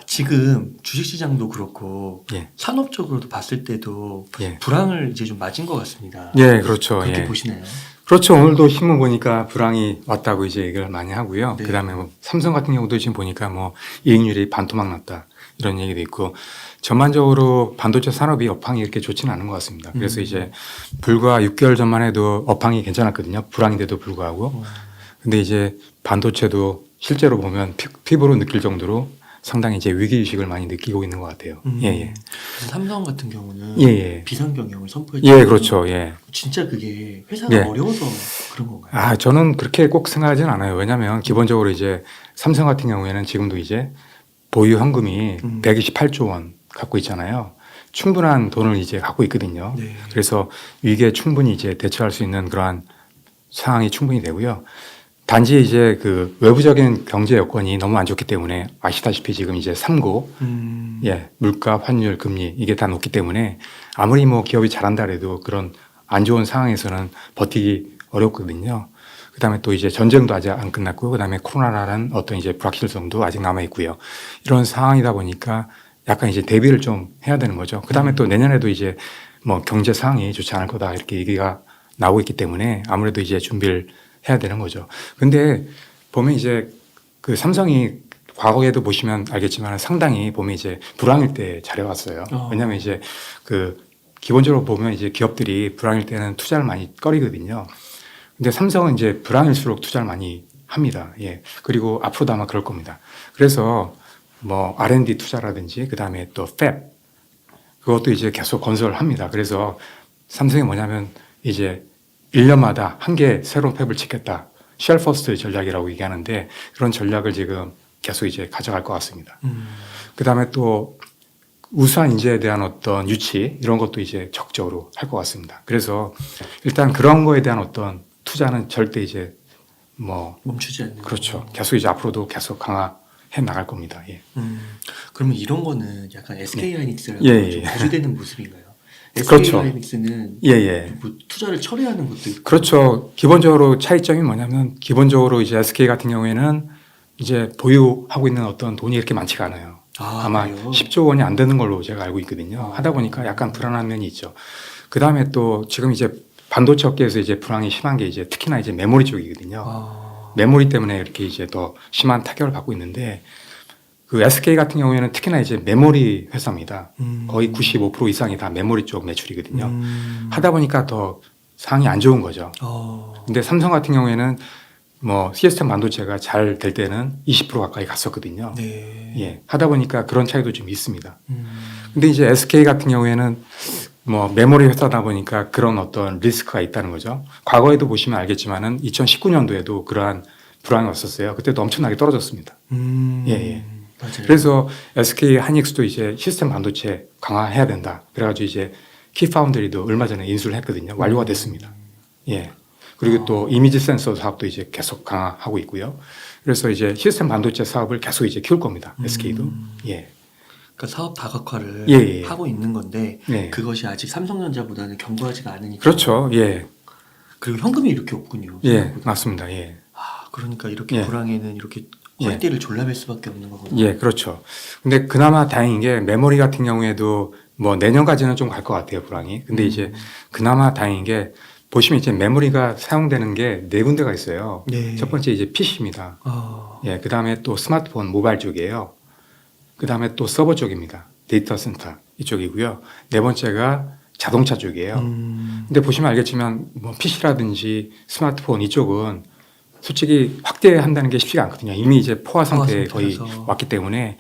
지금 주식시장도 그렇고 예. 산업적으로도 봤을 때도 예. 불황을 이제 좀 맞은 것 같습니다. 예, 그렇죠. 그렇게 예. 보시나요? 그렇죠. 오늘도 신문 보니까 불황이 왔다고 이제 얘기를 많이 하고요. 네. 그다음에 뭐 삼성 같은 경우도 지금 보니까 뭐 이익률이 반토막 났다 이런 얘기도 있고 전반적으로 반도체 산업이 업황이 이렇게 좋지는 않은 것 같습니다. 그래서 이제 불과 6개월 전만 해도 업황이 괜찮았거든요. 불황인데도 불구하고. 근데 이제 반도체도 실제로 보면 피부로 느낄 정도로 상당히 이제 위기의식을 많이 느끼고 있는 것 같아요. 예, 예. 그래서 삼성 같은 경우는 예, 예. 비상 경영을 선포했죠. 예, 그렇죠. 예. 진짜 그게 회사가 예. 어려워서 그런 건가요? 저는 그렇게 꼭 생각하지는 않아요. 왜냐하면 기본적으로 이제 삼성 같은 경우에는 지금도 이제 보유 현금이 128조 원 갖고 있잖아요. 충분한 돈을 이제 갖고 있거든요. 네. 그래서 위기에 충분히 이제 대처할 수 있는 그러한 상황이 충분히 되고요. 단지 이제 그 외부적인 경제 여건이 너무 안 좋기 때문에 아시다시피 지금 이제 3고 예, 물가, 환율, 금리 이게 다 높기 때문에 아무리 뭐 기업이 잘한다 해도 그런 안 좋은 상황에서는 버티기 어렵거든요. 그다음에 또 이제 전쟁도 아직 안 끝났고요. 그다음에 코로나라는 어떤 이제 불확실성도 아직 남아 있고요. 이런 상황이다 보니까 약간 이제 대비를 좀 해야 되는 거죠. 그다음에 또 내년에도 이제 뭐 경제 상황이 좋지 않을 거다 이렇게 얘기가 나오고 있기 때문에 아무래도 이제 준비를 해야 되는 거죠. 근데 보면 이제 그 삼성이 과거에도 보시면 알겠지만 상당히 보면 이제 불황일 때 잘해왔어요. 왜냐하면 이제 그 기본적으로 보면 이제 기업들이 불황일 때는 투자를 많이 꺼리거든요. 근데 삼성은 이제 불황일수록 투자를 많이 합니다. 예. 그리고 앞으로도 아마 그럴 겁니다. 그래서 뭐 R&D 투자라든지 그 다음에 또 팹 그것도 이제 계속 건설합니다. 그래서 삼성이 뭐냐면 이제 1년마다 한 개 새로운 팹을 짓겠다. 쉘 퍼스트 전략이라고 얘기하는데 그런 전략을 지금 계속 이제 가져갈 것 같습니다. 그 다음에 또 우수한 인재에 대한 어떤 유치 이런 것도 이제 적극적으로 할 것 같습니다. 그래서 일단 그런 거에 대한 어떤 투자는 절대 이제 뭐 멈추지 않는. 그렇죠. 계속 이제 앞으로도 계속 강화해 나갈 겁니다. 예. 그러면 이런 거는 약간 SK 하이닉스랑 예, 좀 예. 대조되는 모습인가요? SK 그렇죠. 하이닉스는 예, 예. 뭐 투자를 철회하는 것도 있고. 그렇죠. 기본적으로 차이점이 뭐냐면 기본적으로 이제 SK 같은 경우에는 이제 보유하고 있는 어떤 돈이 이렇게 많지가 않아요. 아마 그래요? 10조 원이 안 되는 걸로 제가 알고 있거든요. 하다 보니까 약간 불안한 면이 있죠. 그 다음에 또 지금 이제 반도체 업계에서 이제 불황이 심한 게 이제 특히나 이제 메모리 쪽이거든요. 메모리 때문에 이렇게 이제 더 심한 타격을 받고 있는데 그 SK 같은 경우에는 특히나 이제 메모리 회사입니다. 거의 95% 이상이 다 메모리 쪽 매출이거든요. 하다 보니까 더 상황이 안 좋은 거죠. 근데 삼성 같은 경우에는 뭐 시스템 반도체가 잘 될 때는 20% 가까이 갔었거든요. 네. 예. 하다 보니까 그런 차이도 좀 있습니다. 근데 이제 SK 같은 경우에는 뭐 메모리 회사다 보니까 그런 어떤 리스크가 있다는 거죠. 과거에도 보시면 알겠지만은 2019년도에도 그러한 불황이 왔었어요. 그때도 엄청나게 떨어졌습니다. 예, 예. 맞아요. 그래서 SK 하이닉스도 이제 시스템 반도체 강화해야 된다. 그래가지고 이제 키파운드리도 얼마 전에 인수를 했거든요. 완료가 됐습니다. 예. 그리고 또 이미지 센서 사업도 이제 계속 강화하고 있고요. 그래서 이제 시스템 반도체 사업을 계속 이제 키울 겁니다. SK도. 예. 그러니까 사업 다각화를 예, 예. 하고 있는 건데 네. 그것이 아직 삼성전자보다는 견고하지가 않으니까. 그렇죠. 예. 그리고 현금이 이렇게 없군요. 예. 생각보다. 맞습니다. 예. 그러니까 이렇게 예. 불황에는 이렇게 예. 허리띠를 졸라맬 수밖에 없는 거군요. 예, 그렇죠. 근데 그나마 다행인 게 메모리 같은 경우에도 뭐 내년까지는 좀 갈 것 같아요, 불황이. 근데 이제 그나마 다행인 게 보시면 이제 메모리가 사용되는 게 네 군데가 있어요. 네. 첫 번째 이제 PC입니다. 예, 그 다음에 또 스마트폰, 모바일 쪽이에요. 그 다음에 또 서버 쪽입니다. 데이터 센터 이쪽이고요. 네 번째가 자동차 쪽이에요. 근데 보시면 알겠지만 뭐 PC라든지 스마트폰 이쪽은 솔직히 확대한다는 게 쉽지가 않거든요. 이미 이제 포화 상태에 거의 왔기 때문에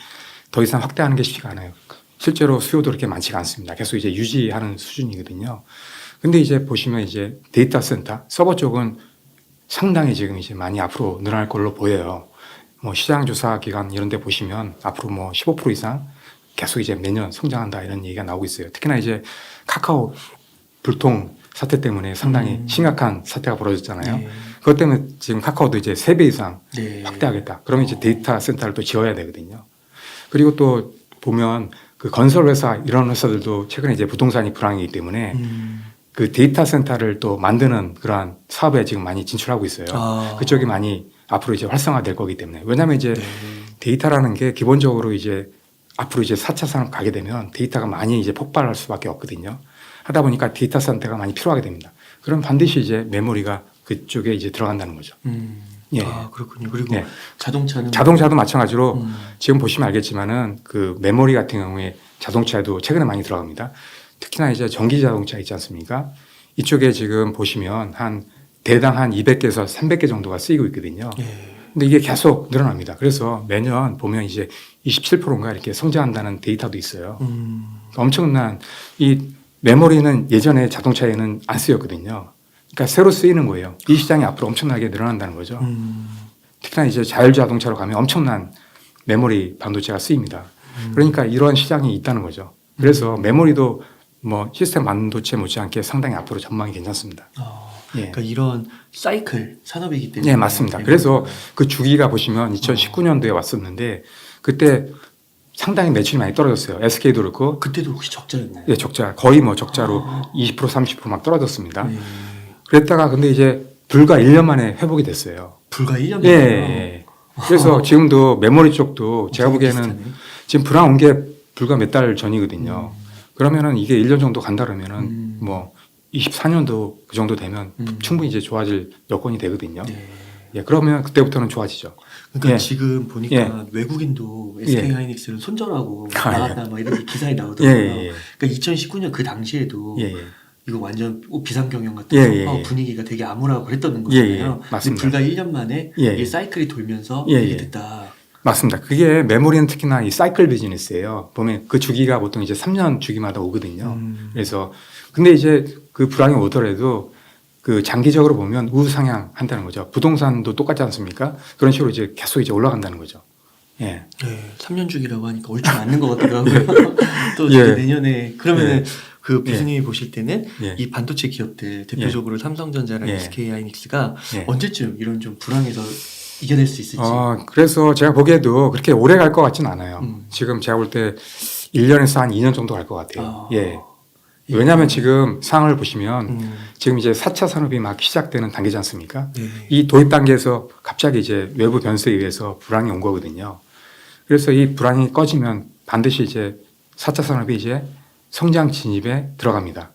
더 이상 확대하는 게 쉽지가 않아요. 실제로 수요도 그렇게 많지가 않습니다. 계속 이제 유지하는 수준이거든요. 근데 이제 보시면 이제 데이터 센터, 서버 쪽은 상당히 지금 이제 많이 앞으로 늘어날 걸로 보여요. 뭐 시장 조사 기관 이런 데 보시면 앞으로 뭐 15% 이상 계속 이제 매년 성장한다 이런 얘기가 나오고 있어요. 특히나 이제 카카오 불통 사태 때문에 상당히 심각한 사태가 벌어졌잖아요. 네. 그것 때문에 지금 카카오도 이제 3배 이상 네. 확대하겠다. 그러면 이제 데이터 센터를 또 지어야 되거든요. 그리고 또 보면 그 건설 회사 이런 회사들도 최근에 이제 부동산이 불황이기 때문에 그 데이터 센터를 또 만드는 그러한 사업에 지금 많이 진출하고 있어요. 그쪽이 많이 앞으로 이제 활성화될 거기 때문에. 왜냐하면 이제 데이터라는 게 기본적으로 이제 앞으로 이제 4차 산업 가게 되면 데이터가 많이 이제 폭발할 수밖에 없거든요. 하다 보니까 데이터 센터가 많이 필요하게 됩니다. 그럼 반드시 이제 메모리가 그쪽에 이제 들어간다는 거죠. 예. 아, 그렇군요. 그리고 네. 자동차도 마찬가지로 지금 보시면 알겠지만은 그 메모리 같은 경우에 자동차에도 최근에 많이 들어갑니다. 특히나 이제 전기 자동차 있지 않습니까? 이쪽에 지금 보시면 한 대당 한 200개에서 300개 정도가 쓰이고 있거든요. 예. 근데 이게 계속 늘어납니다. 그래서 매년 보면 이제 27%인가 이렇게 성장한다는 데이터도 있어요. 엄청난 이 메모리는 예전에 자동차에는 안 쓰였거든요. 그러니까 새로 쓰이는 거예요. 이 시장이 앞으로 엄청나게 늘어난다는 거죠. 특히나 이제 자율자동차로 가면 엄청난 메모리 반도체가 쓰입니다. 그러니까 이러한 시장이 있다는 거죠. 그래서 메모리도 뭐 시스템 반도체 못지않게 상당히 앞으로 전망이 괜찮습니다. 예. 그러니까 이런 사이클 산업이기 때문에. 네, 맞습니다. 그래서 그 주기가 보시면 2019년도에 왔었는데 그때 상당히 매출이 많이 떨어졌어요. SK도 그렇고. 그때도 혹시 적자였나요? 네, 적자. 거의 뭐 적자로 20% 30%막 떨어졌습니다. 네. 그랬다가 근데 이제 불과 1년 만에 회복이 됐어요. 불과 1년 예. 만에요? 예. 그래서 지금도 메모리 쪽도 제가 보기에는 비슷하네. 지금 불황 온 게 불과 몇 달 전이거든요. 그러면은 이게 1년 정도 간다 그러면은 뭐 24년도 그 정도 되면 충분히 이제 좋아질 여건이 되거든요. 네. 예, 그러면 그때부터는 좋아지죠. 그러니까 예. 지금 보니까 예. 외국인도 예. SK 하이닉스를 손절하고 아, 나갔다 막 이런 기사에 예, 나오더라고요. 예, 그러니까 2019년 그 당시에도 예, 예. 이거 완전 비상경영 같은 예, 예, 예. 분위기가 되게 암울하고 그랬던 예, 거잖아요. 예. 근데 맞습니다. 불과 1년 만에 예, 이 예. 사이클이 돌면서 예, 이게 예. 됐다. 맞습니다. 그게 메모리는 특히나 이 사이클 비즈니스예요. 보면 그 주기가 보통 이제 3년 주기마다 오거든요. 그래서 근데 이제 그 불황이 오더라도 그 장기적으로 보면 우상향 한다는 거죠. 부동산도 똑같지 않습니까? 그런 식으로 이제 계속 이제 올라간다는 거죠. 예. 네, 3년 주기라고 하니까 얼추 맞는 것 같더라고요. 또 이제 예. 내년에 그러면은 예. 그 교수님이 보실 때는 예. 이 반도체 기업들 대표적으로 삼성전자랑 예. SK 하이닉스가 예. 언제쯤 이런 좀 불황에서 이겨낼 수 있을지. 그래서 제가 보기에도 그렇게 오래 갈 것 같진 않아요. 음. 지금 제가 볼 때 1년에서 한 2년 정도 갈 것 같아요. 아. 예. 왜냐하면 지금 상황을 보시면 음. 지금 이제 4차 산업이 막 시작되는 단계지 않습니까? 네. 이 도입 단계에서 갑자기 이제 외부 변수에 의해서 불황이 온 거거든요. 그래서 이 불황이 꺼지면 반드시 이제 4차 산업이 이제 성장 진입에 들어갑니다.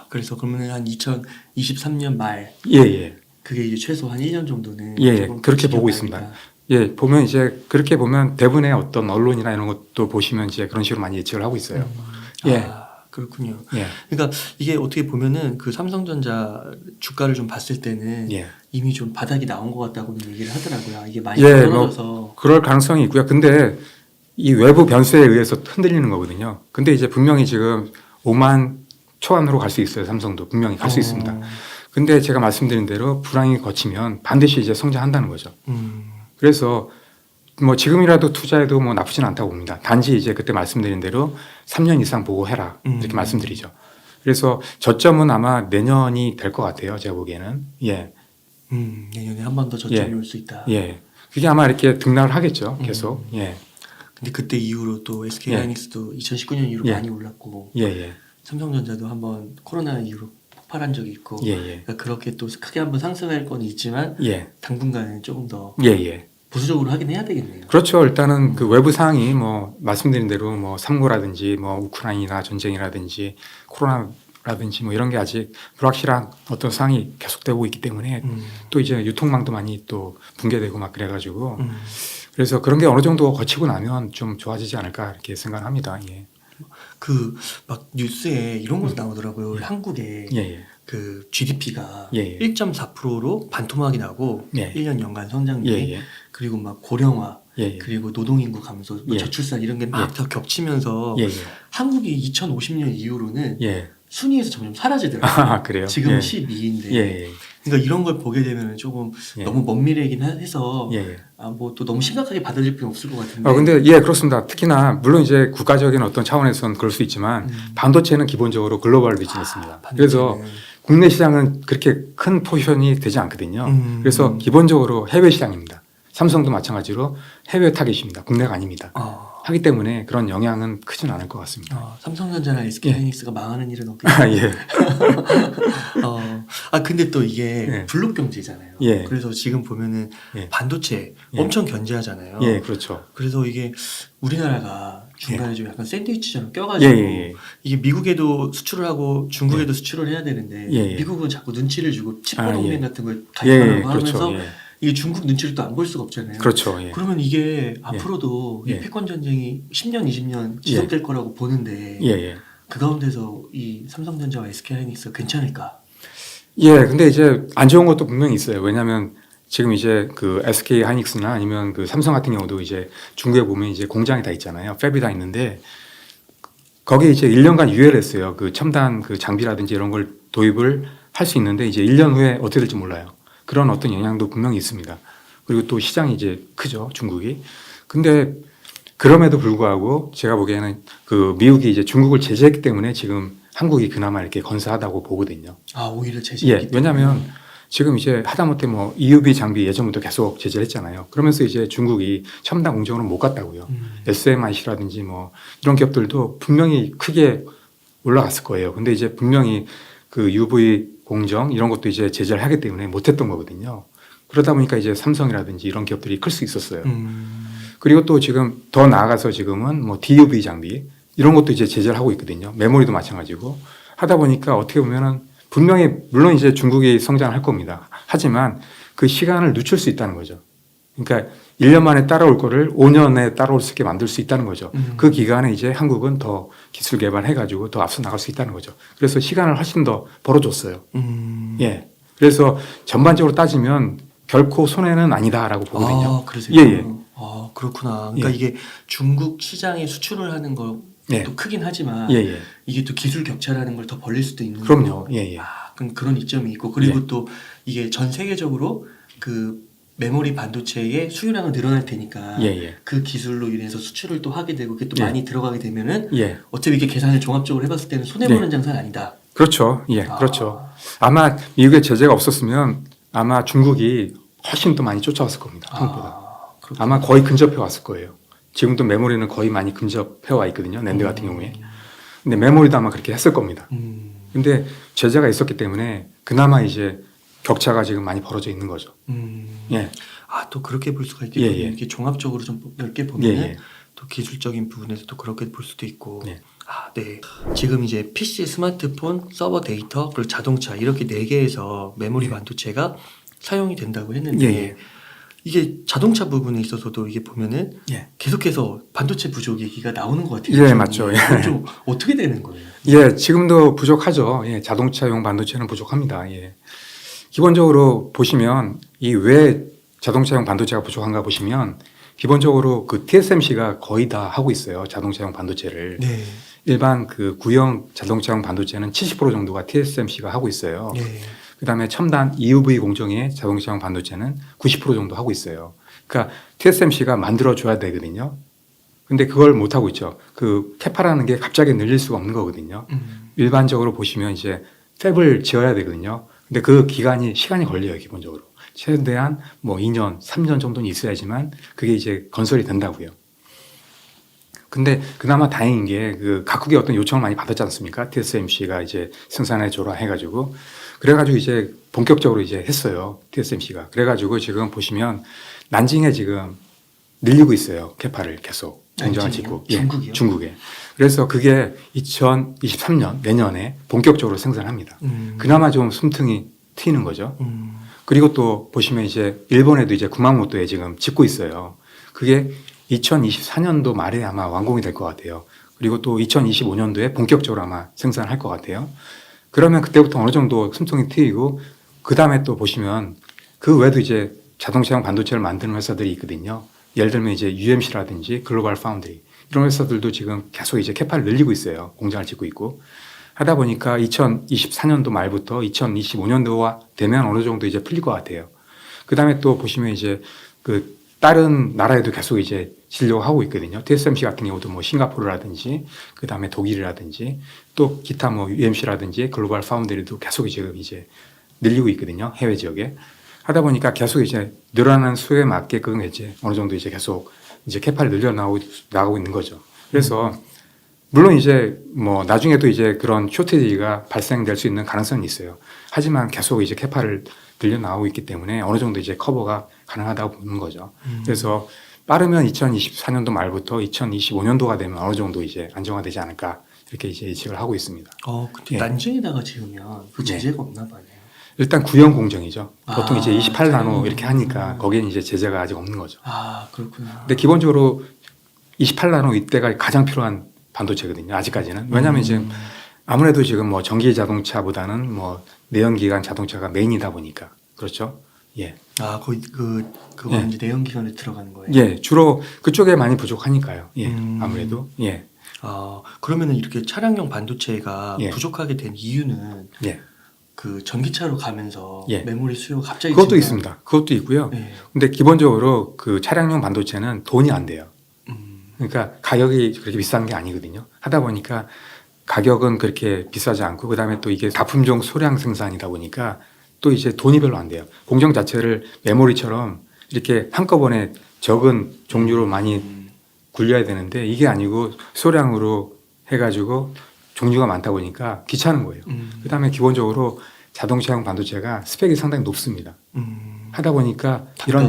그래서 그러면 한 2023년 말 예, 예. 그게 이제 최소 한 1년 정도는 예, 조금 그렇게 보고 지켜봐야겠다. 있습니다. 예, 보면 이제 그렇게 보면 대부분의 어떤 언론이나 이런 것도 보시면 이제 그런 식으로 많이 예측을 하고 있어요. 예. 그렇군요. 예. 그러니까 이게 어떻게 보면은 그 삼성전자 주가를 좀 봤을 때는 예. 이미 좀 바닥이 나온 것 같다고는 얘기를 하더라고요. 이게 많이 예, 떨어져서. 그럴 가능성이 있고요. 근데 이 외부 변수에 의해서 흔들리는 거거든요. 근데 이제 분명히 지금 5만 초안으로 갈 수 있어요. 삼성도 분명히 갈 수 있습니다. 근데 제가 말씀드린 대로 불황이 거치면 반드시 이제 성장한다는 거죠. 그래서 뭐 지금이라도 투자해도 뭐 나쁘진 않다고 봅니다. 단지 이제 그때 말씀드린 대로 3년 이상 보고 해라 이렇게 말씀드리죠. 그래서 저점은 아마 내년이 될 것 같아요. 제가 보기에는. 예. 내년에 한 번 더 저점이 예. 올 수 있다. 예. 그게 아마 이렇게 등락을 하겠죠. 계속. 예. 근데 그때 이후로 또 SK 예. 하이닉스도 2019년 이후로 예. 많이 올랐고 예, 예. 삼성전자도 한번 코로나 이후로 폭발한 적이 있고 예, 예. 그러니까 그렇게 또 크게 한번 상승할 건 있지만 예. 당분간은 조금 더 예, 예. 보수적으로 하긴 해야 되겠네요. 그렇죠. 일단은 그 외부 상황이 뭐 말씀드린 대로 뭐 삼고라든지 뭐 우크라이나 전쟁이라든지 코로나라든지 뭐 이런 게 아직 불확실한 어떤 상황이 계속되고 있기 때문에 또 이제 유통망도 많이 또 붕괴되고 막 그래가지고 그래서 그런 게 어느 정도 거치고 나면 좀 좋아지지 않을까 이렇게 생각합니다. 예. 그 막 뉴스에 이런 것도 나오더라고요. 한국에 예, 예. 그 GDP가 예, 예. 1.4%로 반토막이 나고 예. 1년 연간 성장률이 예, 예. 그리고 막 고령화 예, 예. 그리고 노동인구 감소, 뭐 예. 저출산 이런 게 막 다 겹치면서 예, 예. 한국이 2050년 이후로는 예. 순위에서 점점 사라지더라고요. 아, 그래요? 지금 예. 12위인데. 예, 예. 그러니까 이런 걸 보게 되면 조금 예. 너무 먼 미래이긴 해서 예, 예. 뭐 또 너무 심각하게 받아들일 필요는 없을 것 같은데. 근데 예, 그렇습니다. 특히나 물론 이제 국가적인 어떤 차원에서는 그럴 수 있지만 반도체는 기본적으로 글로벌 비즈니스입니다. 반도체는. 그래서 국내 시장은 그렇게 큰 포지션이 되지 않거든요. 그래서 기본적으로 해외 시장입니다. 삼성도 마찬가지로 해외 타겟입니다. 국내가 아닙니다. 하기 때문에 그런 영향은 크진 않을 것 같습니다. 삼성전자나 SK하이닉스가 망하는 일은 없겠죠. 아, 예. 근데 또 이게 예. 블록 경제잖아요. 예. 그래서 지금 보면은 예. 반도체 예. 엄청 견제하잖아요. 예, 그렇죠. 그래서 이게 우리나라가 중간에 좀 약간 샌드위치처럼 예, 껴가지고 예, 이게 미국에도 수출을 하고 중국에도 수출을 해야 되는데 예, 예. 미국은 자꾸 눈치를 주고 칩보 아, 동맹 예. 같은 걸 예, 예, 가입하라고 그렇죠. 하면서 예. 이게 중국 눈치를 또 안 볼 수가 없잖아요. 그렇죠. 예. 그러면 이게 앞으로도 이 예. 패권 전쟁이 10년, 20년 지속될 거라고 보는데 예, 예. 그 가운데서 이 삼성전자와 SK하이닉스가 괜찮을까? 예, 근데 이제 안 좋은 것도 분명히 있어요. 왜냐하면 지금 이제 그 SK 하이닉스나 아니면 그 삼성 같은 경우도 이제 중국에 보면 이제 공장이 다 있잖아요. 팹이 다 있는데 거기에 이제 1년간 유예를 했어요. 그 첨단 그 장비라든지 이런 걸 도입을 할 수 있는데 이제 1년 후에 어떻게 될지 몰라요. 그런 어떤 영향도 분명히 있습니다. 그리고 또 시장이 이제 크죠, 중국이. 근데 그럼에도 불구하고 제가 보기에는 그 미국이 이제 중국을 제재했기 때문에 지금 한국이 그나마 이렇게 건사하다고 보거든요. 오히려 제재. 예, 왜냐하면 지금 이제 하다못해 뭐 EUV 장비 예전부터 계속 제재를 했잖아요. 그러면서 이제 중국이 첨단 공정으로 못 갔다고요. SMIC라든지 뭐 이런 기업들도 분명히 크게 올라갔을 거예요. 근데 이제 분명히 그 UV 공정 이런 것도 이제 제재를 하기 때문에 못했던 거거든요. 그러다 보니까 이제 삼성이라든지 이런 기업들이 클 수 있었어요. 그리고 또 지금 더 나아가서 지금은 뭐 DUV 장비 이런 것도 이제 제재를 하고 있거든요. 메모리도 마찬가지고 하다 보니까 어떻게 보면은 분명히 물론 이제 중국이 성장할 겁니다. 하지만 그 시간을 늦출 수 있다는 거죠. 그러니까 1년 만에 따라올 거를 5년에 따라올 수 있게 만들 수 있다는 거죠. 그 기간에 이제 한국은 더 기술 개발해가지고 더 앞서 나갈 수 있다는 거죠. 그래서 시간을 훨씬 더 벌어줬어요. 예. 그래서 전반적으로 따지면 결코 손해는 아니다라고 보거든요. 그러세요? 예, 예. 그렇구나. 그러니까 예. 이게 중국 시장에 수출을 하는 것도 예. 크긴 하지만 예, 예. 이게 또 기술 격차라는 걸 더 벌릴 수도 있는 그럼요. 거고. 예, 예. 그럼 그런 이점이 있고 그리고 예. 또 이게 전 세계적으로 그 메모리 반도체의 수요량은 늘어날 테니까 예, 예. 그 기술로 인해서 수출을 또 하게 되고 그게 또 예. 많이 들어가게 되면은 예. 어차피 이게 계산을 종합적으로 해봤을 때는 손해보는 장사는 아니다. 그렇죠. 예, 그렇죠. 아마 미국의 제재가 없었으면 아마 중국이 훨씬 더 많이 쫓아왔을 겁니다. 한국보다. 그렇구나. 아마 거의 근접해 왔을 거예요. 지금도 메모리는 거의 많이 근접해 와 있거든요. 낸드 같은 경우에. 근데 메모리도 아마 그렇게 했을 겁니다. 근데 제재가 있었기 때문에 그나마 이제 격차가 지금 많이 벌어져 있는 거죠. 예. 또 그렇게 볼 수가 있겠군요. 예, 예. 이렇게 종합적으로 좀 넓게 예, 보면은 예. 또 기술적인 부분에서 또 그렇게 볼 수도 있고. 예. 네. 지금 이제 PC, 스마트폰, 서버 데이터, 그리고 자동차 이렇게 네 개에서 메모리 반도체가 사용이 된다고 했는데 예, 예. 이게 자동차 부분에 있어서도 이게 보면은 예. 계속해서 반도체 부족 얘기가 나오는 것 같아요. 예, 좀. 맞죠. 예. 그건 좀 어떻게 되는 거예요? 예, 지금도 부족하죠. 예, 자동차용 반도체는 부족합니다. 예. 기본적으로 보시면 이 왜 자동차용 반도체가 부족한가 보시면 기본적으로 그 TSMC가 거의 다 하고 있어요. 자동차용 반도체를. 네. 일반 그 구형 자동차용 반도체는 70% 정도가 TSMC가 하고 있어요. 네. 그다음에 첨단 EUV 공정의 자동차용 반도체는 90% 정도 하고 있어요. 그러니까 TSMC가 만들어 줘야 되거든요. 근데 그걸 못 하고 있죠. 그 캐파라는 게 갑자기 늘릴 수가 없는 거거든요. 일반적으로 보시면 이제 팹을 지어야 되거든요. 근데 그 시간이 걸려요, 기본적으로. 최대한 뭐 2년, 3년 정도는 있어야지만 그게 이제 건설이 된다고요. 근데 그나마 다행인 게 그 각국의 어떤 요청을 많이 받았지 않습니까? TSMC가 이제 생산해 줘라 해가지고 그래가지고 이제 본격적으로 이제 했어요. TSMC가. 그래가지고 지금 보시면 난징에 지금 늘리고 있어요. 캐파를 계속. 공장을 짓고. 중국이요? 중국에. 그래서 그게 2023년 내년에 본격적으로 생산합니다. 그나마 좀 숨통이 트이는 거죠. 그리고 또 보시면 이제 일본에도 이제 구마모토에 지금 짓고 있어요. 그게 2024년도 말에 아마 완공이 될 것 같아요. 그리고 또 2025년도에 본격적으로 아마 생산할 것 같아요. 그러면 그때부터 어느 정도 숨통이 트이고 그 다음에 또 보시면 그 외에도 이제 자동차용 반도체를 만드는 회사들이 있거든요. 예를 들면 이제 UMC라든지 글로벌 파운드리 이런 회사들도 지금 계속 이제 캐파를 늘리고 있어요. 공장을 짓고 있고 하다 보니까 2024년도 말부터 2025년도가 되면 어느 정도 이제 풀릴 것 같아요. 그 다음에 또 보시면 이제 그 다른 나라에도 계속 이제 진료를 하고 있거든요. TSMC 같은 경우도 뭐 싱가포르라든지 그 다음에 독일이라든지 또 기타 뭐 UMC라든지 글로벌 파운드리도 계속 지금 이제 늘리고 있거든요. 해외 지역에. 하다 보니까 계속 이제 늘어나는 수에 맞게끔 이제 어느 정도 이제 계속 이제 캐파를 늘려 나가고 있는 거죠. 그래서 물론 이제 뭐 나중에도 이제 그런 쇼티지가 발생될 수 있는 가능성이 있어요. 하지만 계속 이제 캐파를 늘려 나가고 있기 때문에 어느 정도 이제 커버가 가능하다고 보는 거죠. 그래서 빠르면 2024년도 말부터 2025년도가 되면 어느 정도 이제 안정화되지 않을까 이렇게 이제 예측을 하고 있습니다. 근데 예. 난징에다가 지으면 그 제재가 없나 봐요. 일단 구형 공정이죠. 보통 이제 아, 28나노 이렇게 하니까 거기엔 이제 제재가 아직 없는 거죠. 그렇구나. 근데 기본적으로 28나노 이때가 가장 필요한 반도체거든요. 아직까지는. 왜냐하면 지금 아무래도 지금 뭐 전기 자동차보다는 뭐 내연기관 자동차가 메인이다 보니까 그렇죠. 예. 거의 그거 예. 이제 내연기관에 들어가는 거예요. 예, 주로 그쪽에 많이 부족하니까요. 예, 아무래도. 예, 그러면은 이렇게 차량용 반도체가 예. 부족하게 된 이유는 예. 그 전기차로 가면서 예. 메모리 수요가 갑자기 그것도 증가- 있습니다. 그것도 있고요. 예. 근데 기본적으로 그 차량용 반도체는 돈이 안 돼요. 음. 그러니까 가격이 그렇게 비싼 게 아니거든요. 하다 보니까 가격은 그렇게 비싸지 않고 그다음에 또 이게 다품종 소량 생산이다 보니까 또 이제 돈이 별로 안 돼요. 공정 자체를 메모리처럼 이렇게 한꺼번에 적은 종류로 많이 굴려야 되는데 이게 아니고 소량으로 해가지고 종류가 많다 보니까 귀찮은 거예요. 그다음에 기본적으로 자동차용 반도체가 스펙이 상당히 높습니다. 하다 보니까 단가가.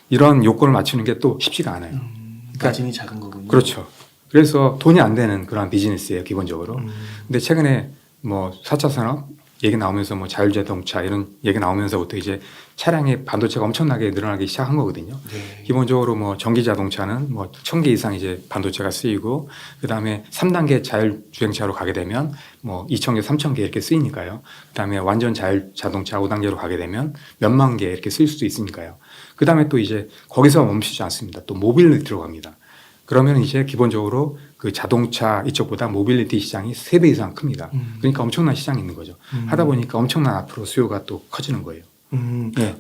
이런 요건을 맞추는 게 또 쉽지가 않아요. 그러니까 마진이 작은 거군요. 그렇죠. 그래서 돈이 안 되는 그런 비즈니스예요, 기본적으로. 근데 최근에 뭐 4차 산업 얘기 나오면서 뭐 자율자동차 이런 얘기 나오면서부터 이제 차량의 반도체가 엄청나게 늘어나기 시작한 거거든요. 네. 기본적으로 뭐 전기 자동차는 뭐 1000개 이상 이제 반도체가 쓰이고 그다음에 3단계 자율주행차로 가게 되면 뭐 2000개, 3000개 이렇게 쓰이니까요. 그다음에 완전 자율자동차 5단계로 가게 되면 몇만 개 이렇게 쓰일 수도 있으니까요. 그다음에 또 이제 거기서 멈추지 않습니다. 또 모빌리티로 갑니다. 그러면 이제 기본적으로 그 자동차 이쪽보다 모빌리티 시장이 3배 이상 큽니다. 그러니까 엄청난 시장이 있는 거죠. 하다 보니까 엄청난 앞으로 수요가 또 커지는 거예요. 예.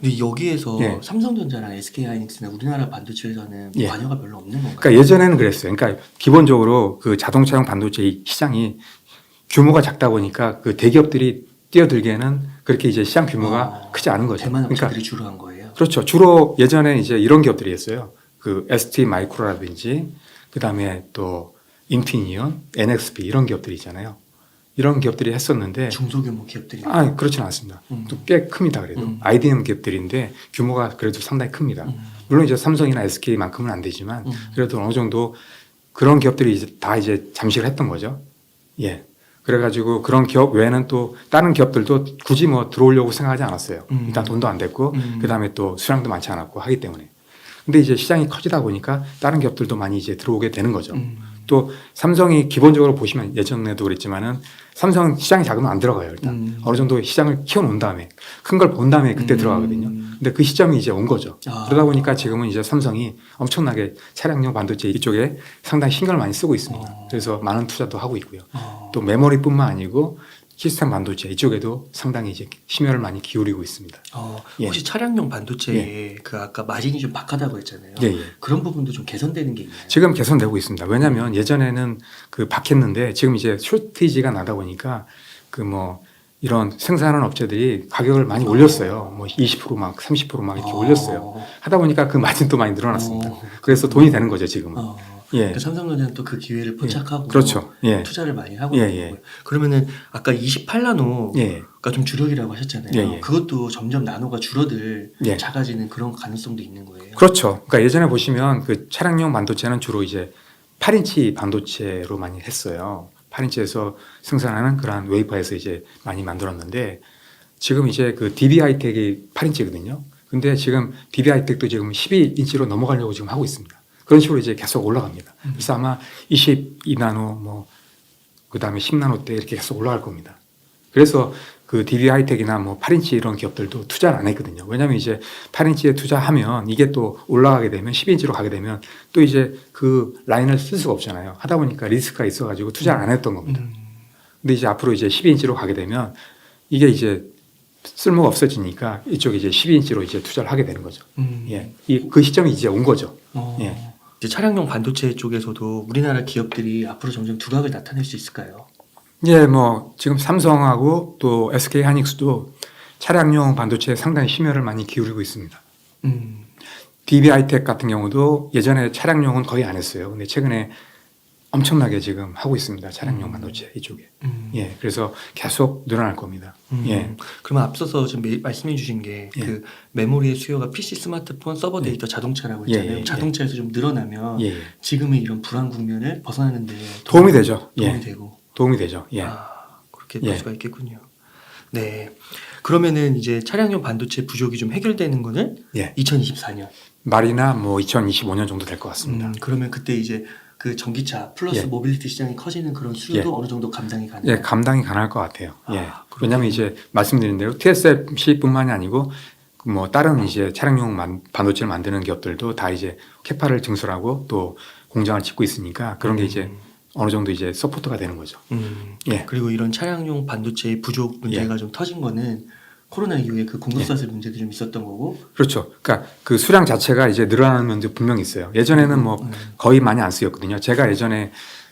근데 여기에서 예. 삼성전자랑 SK하이닉스는 우리나라 반도체에서는 예. 관여가 별로 없는 건가요? 그러니까 예전에는 그랬어요. 그러니까 기본적으로 그 자동차용 반도체 시장이 규모가 작다 보니까 그 대기업들이 뛰어들기에는 그렇게 이제 시장 규모가 크지 않은 거죠. 대만 그러니까 업체들이 주로 한 거예요. 그렇죠. 주로 예전에 이제 이런 기업들이 했어요. 그 ST 마이크로라든지 그다음에 또 인피니온, NXP 이런 기업들이 있잖아요. 이런 기업들이 했었는데 중소규모 기업들이. 그렇지는 않습니다. 또 꽤 큽니다. 그래도 IDM 기업들인데 규모가 그래도 상당히 큽니다. 물론 이제 삼성이나 SK만큼은 안 되지만 그래도 어느 정도 그런 기업들이 이제 다 이제 잠식을 했던 거죠. 예. 그래가지고 그런 기업 외에는 또 다른 기업들도 굳이 뭐 들어오려고 생각하지 않았어요. 일단 돈도 안 됐고 그다음에 또 수량도 많지 않았고 하기 때문에. 근데 이제 시장이 커지다 보니까 다른 기업들도 많이 이제 들어오게 되는 거죠. 또 삼성이 기본적으로 보시면 예전에도 그랬지만은 삼성은 시장이 작으면 안 들어가요. 일단 어느 정도 시장을 키워놓은 다음에 큰 걸 본 다음에 그때 들어가거든요. 근데 그 시점이 이제 온 거죠. 그러다 보니까 지금은 이제 삼성이 엄청나게 차량용 반도체 이쪽에 상당히 신경을 많이 쓰고 있습니다. 그래서 많은 투자도 하고 있고요. 또 메모리뿐만 아니고 시스템 반도체 이쪽에도 상당히 이제 심혈을 많이 기울이고 있습니다. 혹시 차량용 반도체에 예. 그 아까 마진이 좀 박하다고 했잖아요. 예, 예. 그런 부분도 좀 개선되는 게 있나요? 지금 개선되고 있습니다. 왜냐하면 예전에는 그 박했는데 지금 이제 쇼티지가 나다 보니까 그 뭐 이런 생산하는 업체들이 가격을 많이 올렸어요. 뭐 20%막 30%막 이렇게 올렸어요. 하다 보니까 그 마진도 많이 늘어났습니다. 그래서 돈이 되는 거죠 지금은. 예. 그러니까 삼성전자는 또 그 기회를 포착하고 그렇죠. 예. 투자를 많이 하고 예, 있는 예. 거고요. 그러면은 아까 28나노가 예. 좀 주력이라고 하셨잖아요. 예, 예. 그것도 점점 나노가 줄어들 예. 작아지는 그런 가능성도 있는 거예요. 그렇죠. 그러니까 예전에 보시면 그 차량용 반도체는 주로 이제 8인치 반도체로 많이 했어요. 8인치에서 생산하는 그러한 웨이퍼에서 이제 많이 만들었는데 지금 이제 그 DB 하이텍이 8인치거든요. 근데 지금 DB 하이텍도 지금 12인치로 넘어가려고 지금 하고 있습니다. 그런 식으로 이제 계속 올라갑니다. 그래서 아마 22나노 뭐 그다음에 10나노 때 이렇게 계속 올라갈 겁니다. 그래서 그 DB 하이텍이나 뭐 8인치 이런 기업들도 투자를 안 했거든요. 왜냐하면 이제 8인치에 투자하면 이게 또 올라가게 되면 12인치로 가게 되면 또 이제 그 라인을 쓸 수가 없잖아요. 하다 보니까 리스크가 있어가지고 투자를 안 했던 겁니다. 근데 이제 앞으로 이제 12인치로 가게 되면 이게 이제 쓸모가 없어지니까 이쪽에 이제 12인치로 이제 투자를 하게 되는 거죠. 예, 그 시점이 이제 온 거죠. 예. 이제 차량용 반도체 쪽에서도 우리나라 기업들이 앞으로 점점 두각을 나타낼 수 있을까요? 예, 뭐 지금 삼성하고 또 SK 하이닉스도 차량용 반도체에 상당히 심혈을 많이 기울이고 있습니다. DB하이텍 같은 경우도 예전에 차량용은 거의 안 했어요. 근데 최근에 엄청나게 지금 하고 있습니다. 차량용 반도체 이쪽에. 예, 그래서 계속 늘어날 겁니다. 예, 그러면 앞서서 좀 말씀해 주신 게 예. 그 메모리의 수요가 PC, 스마트폰, 서버 데이터, 자동차라고 했잖아요. 예, 예. 자동차에서 좀 늘어나면 예, 예. 지금의 이런 불안 국면을 벗어나는데 도움이 되죠. 도움이 예, 되고. 도움이 되죠. 예, 그렇게 볼 예. 수가 있겠군요. 네. 그러면은 이제 차량용 반도체 부족이 좀 해결되는 거는 예. 2024년. 말이나 뭐 2025년 정도 될 것 같습니다. 그러면 그때 이제 그 전기차 플러스 예. 모빌리티 시장이 커지는 그런 수요도 예. 어느 정도 감당이 가능해요. 예, 감당이 가능할 것 같아요. 예. 그렇군요. 왜냐하면 이제 말씀드린 대로 TSMC뿐만이 아니고 뭐 다른 이제 차량용 반도체를 만드는 기업들도 다 이제 캐파를 증설하고 또 공장을 짓고 있으니까 그런 게 이제 어느 정도 이제 서포트가 되는 거죠. 예. 그리고 이런 차량용 반도체의 부족 문제가 좀 터진 거는 코로나 이후에 그 공급사슬 문제도 좀 있었던 거고. 그렇죠. 그러니까 그 수량 자체가 이제 늘어나는 면도 분명히 있어요. 예전에는 뭐 거의 많이 안 쓰였거든요. 제가 예전에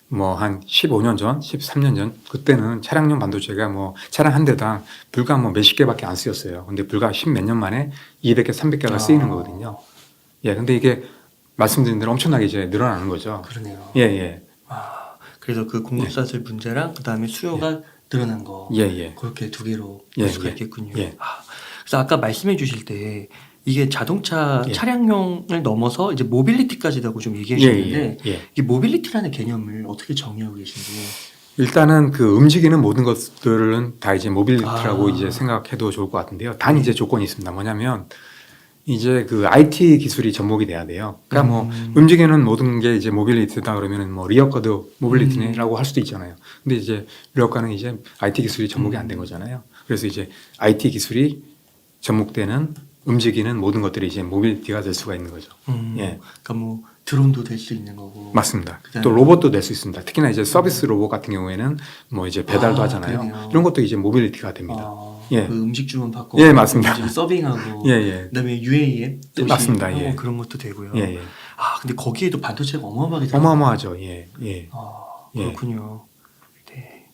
뭐 한 15년 전, 13년 전 그때는 차량용 반도체가 뭐 차량 한 대당 불과 뭐 몇십 개밖에 안 쓰였어요. 근데 불과 10 몇 년 만에 200개, 300개가 쓰이는 거거든요. 예, 근데 이게 말씀드린 대로 엄청나게 이제 늘어나는 거죠. 그러네요. 예, 예. 그래서 그 공급사슬 문제랑 그다음에 수요가 늘어난 거. 예, 예. 그렇게 두 개로 예, 볼 수가 예. 있겠군요. 예. 그래서 아까 말씀해 주실 때 이게 자동차 예. 차량용을 넘어서 이제 모빌리티까지라고 좀 얘기해 예, 주셨는데 예, 예. 이 모빌리티라는 개념을 어떻게 정의하고 계신지. 일단은 그 움직이는 모든 것들은 다 이제 모빌리티라고 아. 이제 생각해도 좋을 것 같은데요. 단 이제 조건이 있습니다. 뭐냐면 이제 그 IT 기술이 접목이 돼야 돼요. 그러니까 뭐 움직이는 모든 게 이제 모빌리티다 그러면은 뭐 리어카도 모빌리티라고 할 수도 있잖아요. 근데 이제 리어카는 이제 IT 기술이 접목이 안 된 거잖아요. 그래서 이제 IT 기술이 접목되는 움직이는 모든 것들이 이제 모빌리티가 될 수가 있는 거죠. 예. 그러니까 뭐 드론도 될 수 있는 거고. 맞습니다. 그다음에 또 로봇도 될 수 있습니다. 특히나 이제 서비스 로봇 같은 경우에는 뭐 이제 배달도 하잖아요. 그러네요. 이런 것도 이제 모빌리티가 됩니다. 예. 그 음식 주문 받고. 예, 맞습니다. 음식 서빙하고. 예, 예. 그다음에 UAE 앱 도시 맞습니다. 예. 그런 것도 되고요. 예, 예. 근데 거기에도 반도체가 어마어마하게 들어가요. 어마어마하죠. 예, 예. 예. 그렇군요. 네.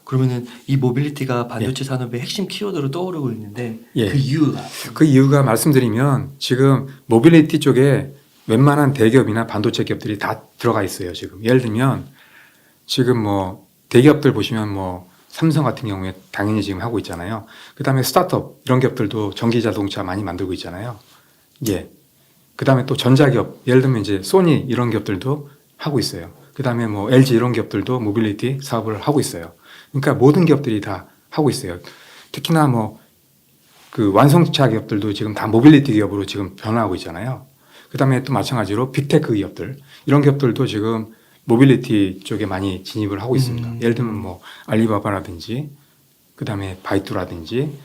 그러면은 이 모빌리티가 반도체 산업의 핵심 키워드로 떠오르고 있는데 예. 그 이유가 그 이유가 말씀드리면 지금 모빌리티 쪽에 웬만한 대기업이나 반도체 기업들이 다 들어가 있어요. 지금 예를 들면 지금 뭐 대기업들 보시면 뭐 삼성 같은 경우에 당연히 지금 하고 있잖아요. 그다음에 스타트업 이런 기업들도 전기 자동차 많이 만들고 있잖아요. 예. 그다음에 또 전자기업 예를 들면 이제 소니 이런 기업들도 하고 있어요. 그다음에 뭐 LG 이런 기업들도 모빌리티 사업을 하고 있어요. 그러니까 모든 기업들이 다 하고 있어요. 특히나 뭐 그 완성차 기업들도 지금 다 모빌리티 기업으로 지금 변화하고 있잖아요. 그다음에 또 마찬가지로 빅테크 기업들 이런 기업들도 지금 모빌리티 쪽에 많이 진입을 하고 있습니다. 예를 들면 뭐 알리바바라든지 그다음에 바이두라든지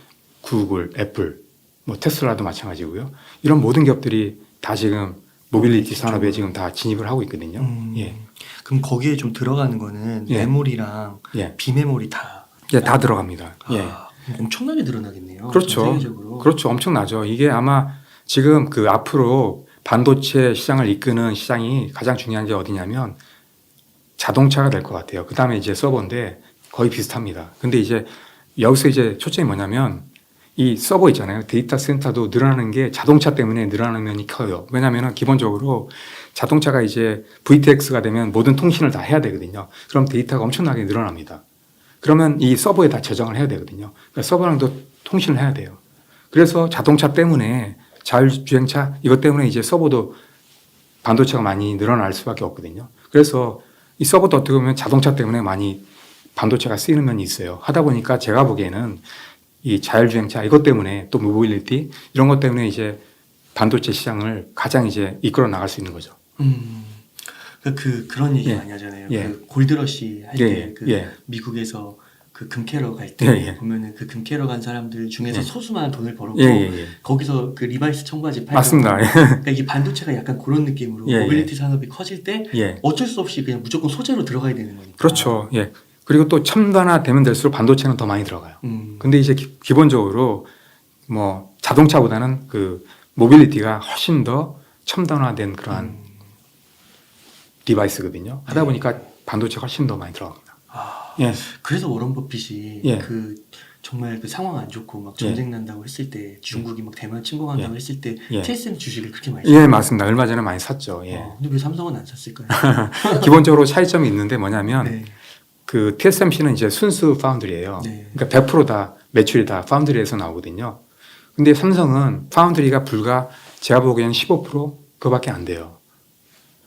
구글, 애플, 뭐 테슬라도 마찬가지고요. 이런 모든 기업들이 다 지금 모빌리티 산업에 지금 다 진입을 하고 있거든요. 예. 그럼 거기에 좀 들어가는 거는 예. 메모리랑 예. 비메모리 다. 예, 다 들어갑니다. 예. 엄청나게 늘어나겠네요. 그렇죠. 전 세계적으로. 그렇죠. 엄청나죠. 이게 아마 지금 그 앞으로 반도체 시장을 이끄는 시장이 가장 중요한 게 어디냐면 자동차가 될 것 같아요. 그 다음에 이제 서버인데 거의 비슷합니다. 근데 이제 여기서 이제 초점이 뭐냐면 이 서버 있잖아요. 데이터 센터도 늘어나는 게 자동차 때문에 늘어나는 면이 커요. 왜냐하면 기본적으로 자동차가 이제 VTX가 되면 모든 통신을 다 해야 되거든요. 그럼 데이터가 엄청나게 늘어납니다. 그러면 이 서버에 다 저장을 해야 되거든요. 그러니까 서버랑도 통신을 해야 돼요. 그래서 자동차 때문에 자율주행차 이것 때문에 이제 서버도 반도체가 많이 늘어날 수밖에 없거든요. 그래서 이 서버도 어떻게 보면 자동차 때문에 많이 반도체가 쓰이는 면이 있어요. 하다 보니까 제가 보기에는 이 자율주행차 이것 때문에 또 모빌리티 이런 것 때문에 이제 반도체 시장을 가장 이제 이끌어 나갈 수 있는 거죠. 그런 얘기 예. 많이 하잖아요. 예. 그 골드러시 할 예. 때 그 예. 미국에서 그 금캐러 갈 때 예. 예. 보면은 그 금캐러 간 사람들 중에서 예. 소수만 돈을 벌었고 예, 예, 예. 거기서 그 리바이스 청바지 팔고 맞습니다. 그러니까 이게 반도체가 약간 그런 느낌으로 예, 모빌리티 산업이 커질 때 예. 어쩔 수 없이 그냥 무조건 소재로 들어가야 되는 거니까. 그렇죠. 예. 그리고 또 첨단화 되면 될수록 반도체는 더 많이 들어가요. 근데 이제 기본적으로 뭐 자동차보다는 그 모빌리티가 훨씬 더 첨단화된 그러한 디바이스거든요. 하다 보니까 반도체가 훨씬 더 많이 들어갑니다. 예. 그래서 워런 버핏이 예. 그 정말 그 상황 안 좋고 막 전쟁 난다고 했을 때 중국이 막 대만 침공한다고 예. 했을 때 예. TSM 주식을 그렇게 많이 예, 맞습니다. 얼마 전에 많이 샀죠. 예. 근데 왜 삼성은 안 샀을까요? 기본적으로 차이점이 있는데 뭐냐면 네. 그 TSMC는 이제 순수 파운드리예요. 네. 그러니까 100%다 매출이 다 파운드리에서 나오거든요. 근데 삼성은 파운드리가 불과 제가 보기엔 15% 그거밖에 안 돼요.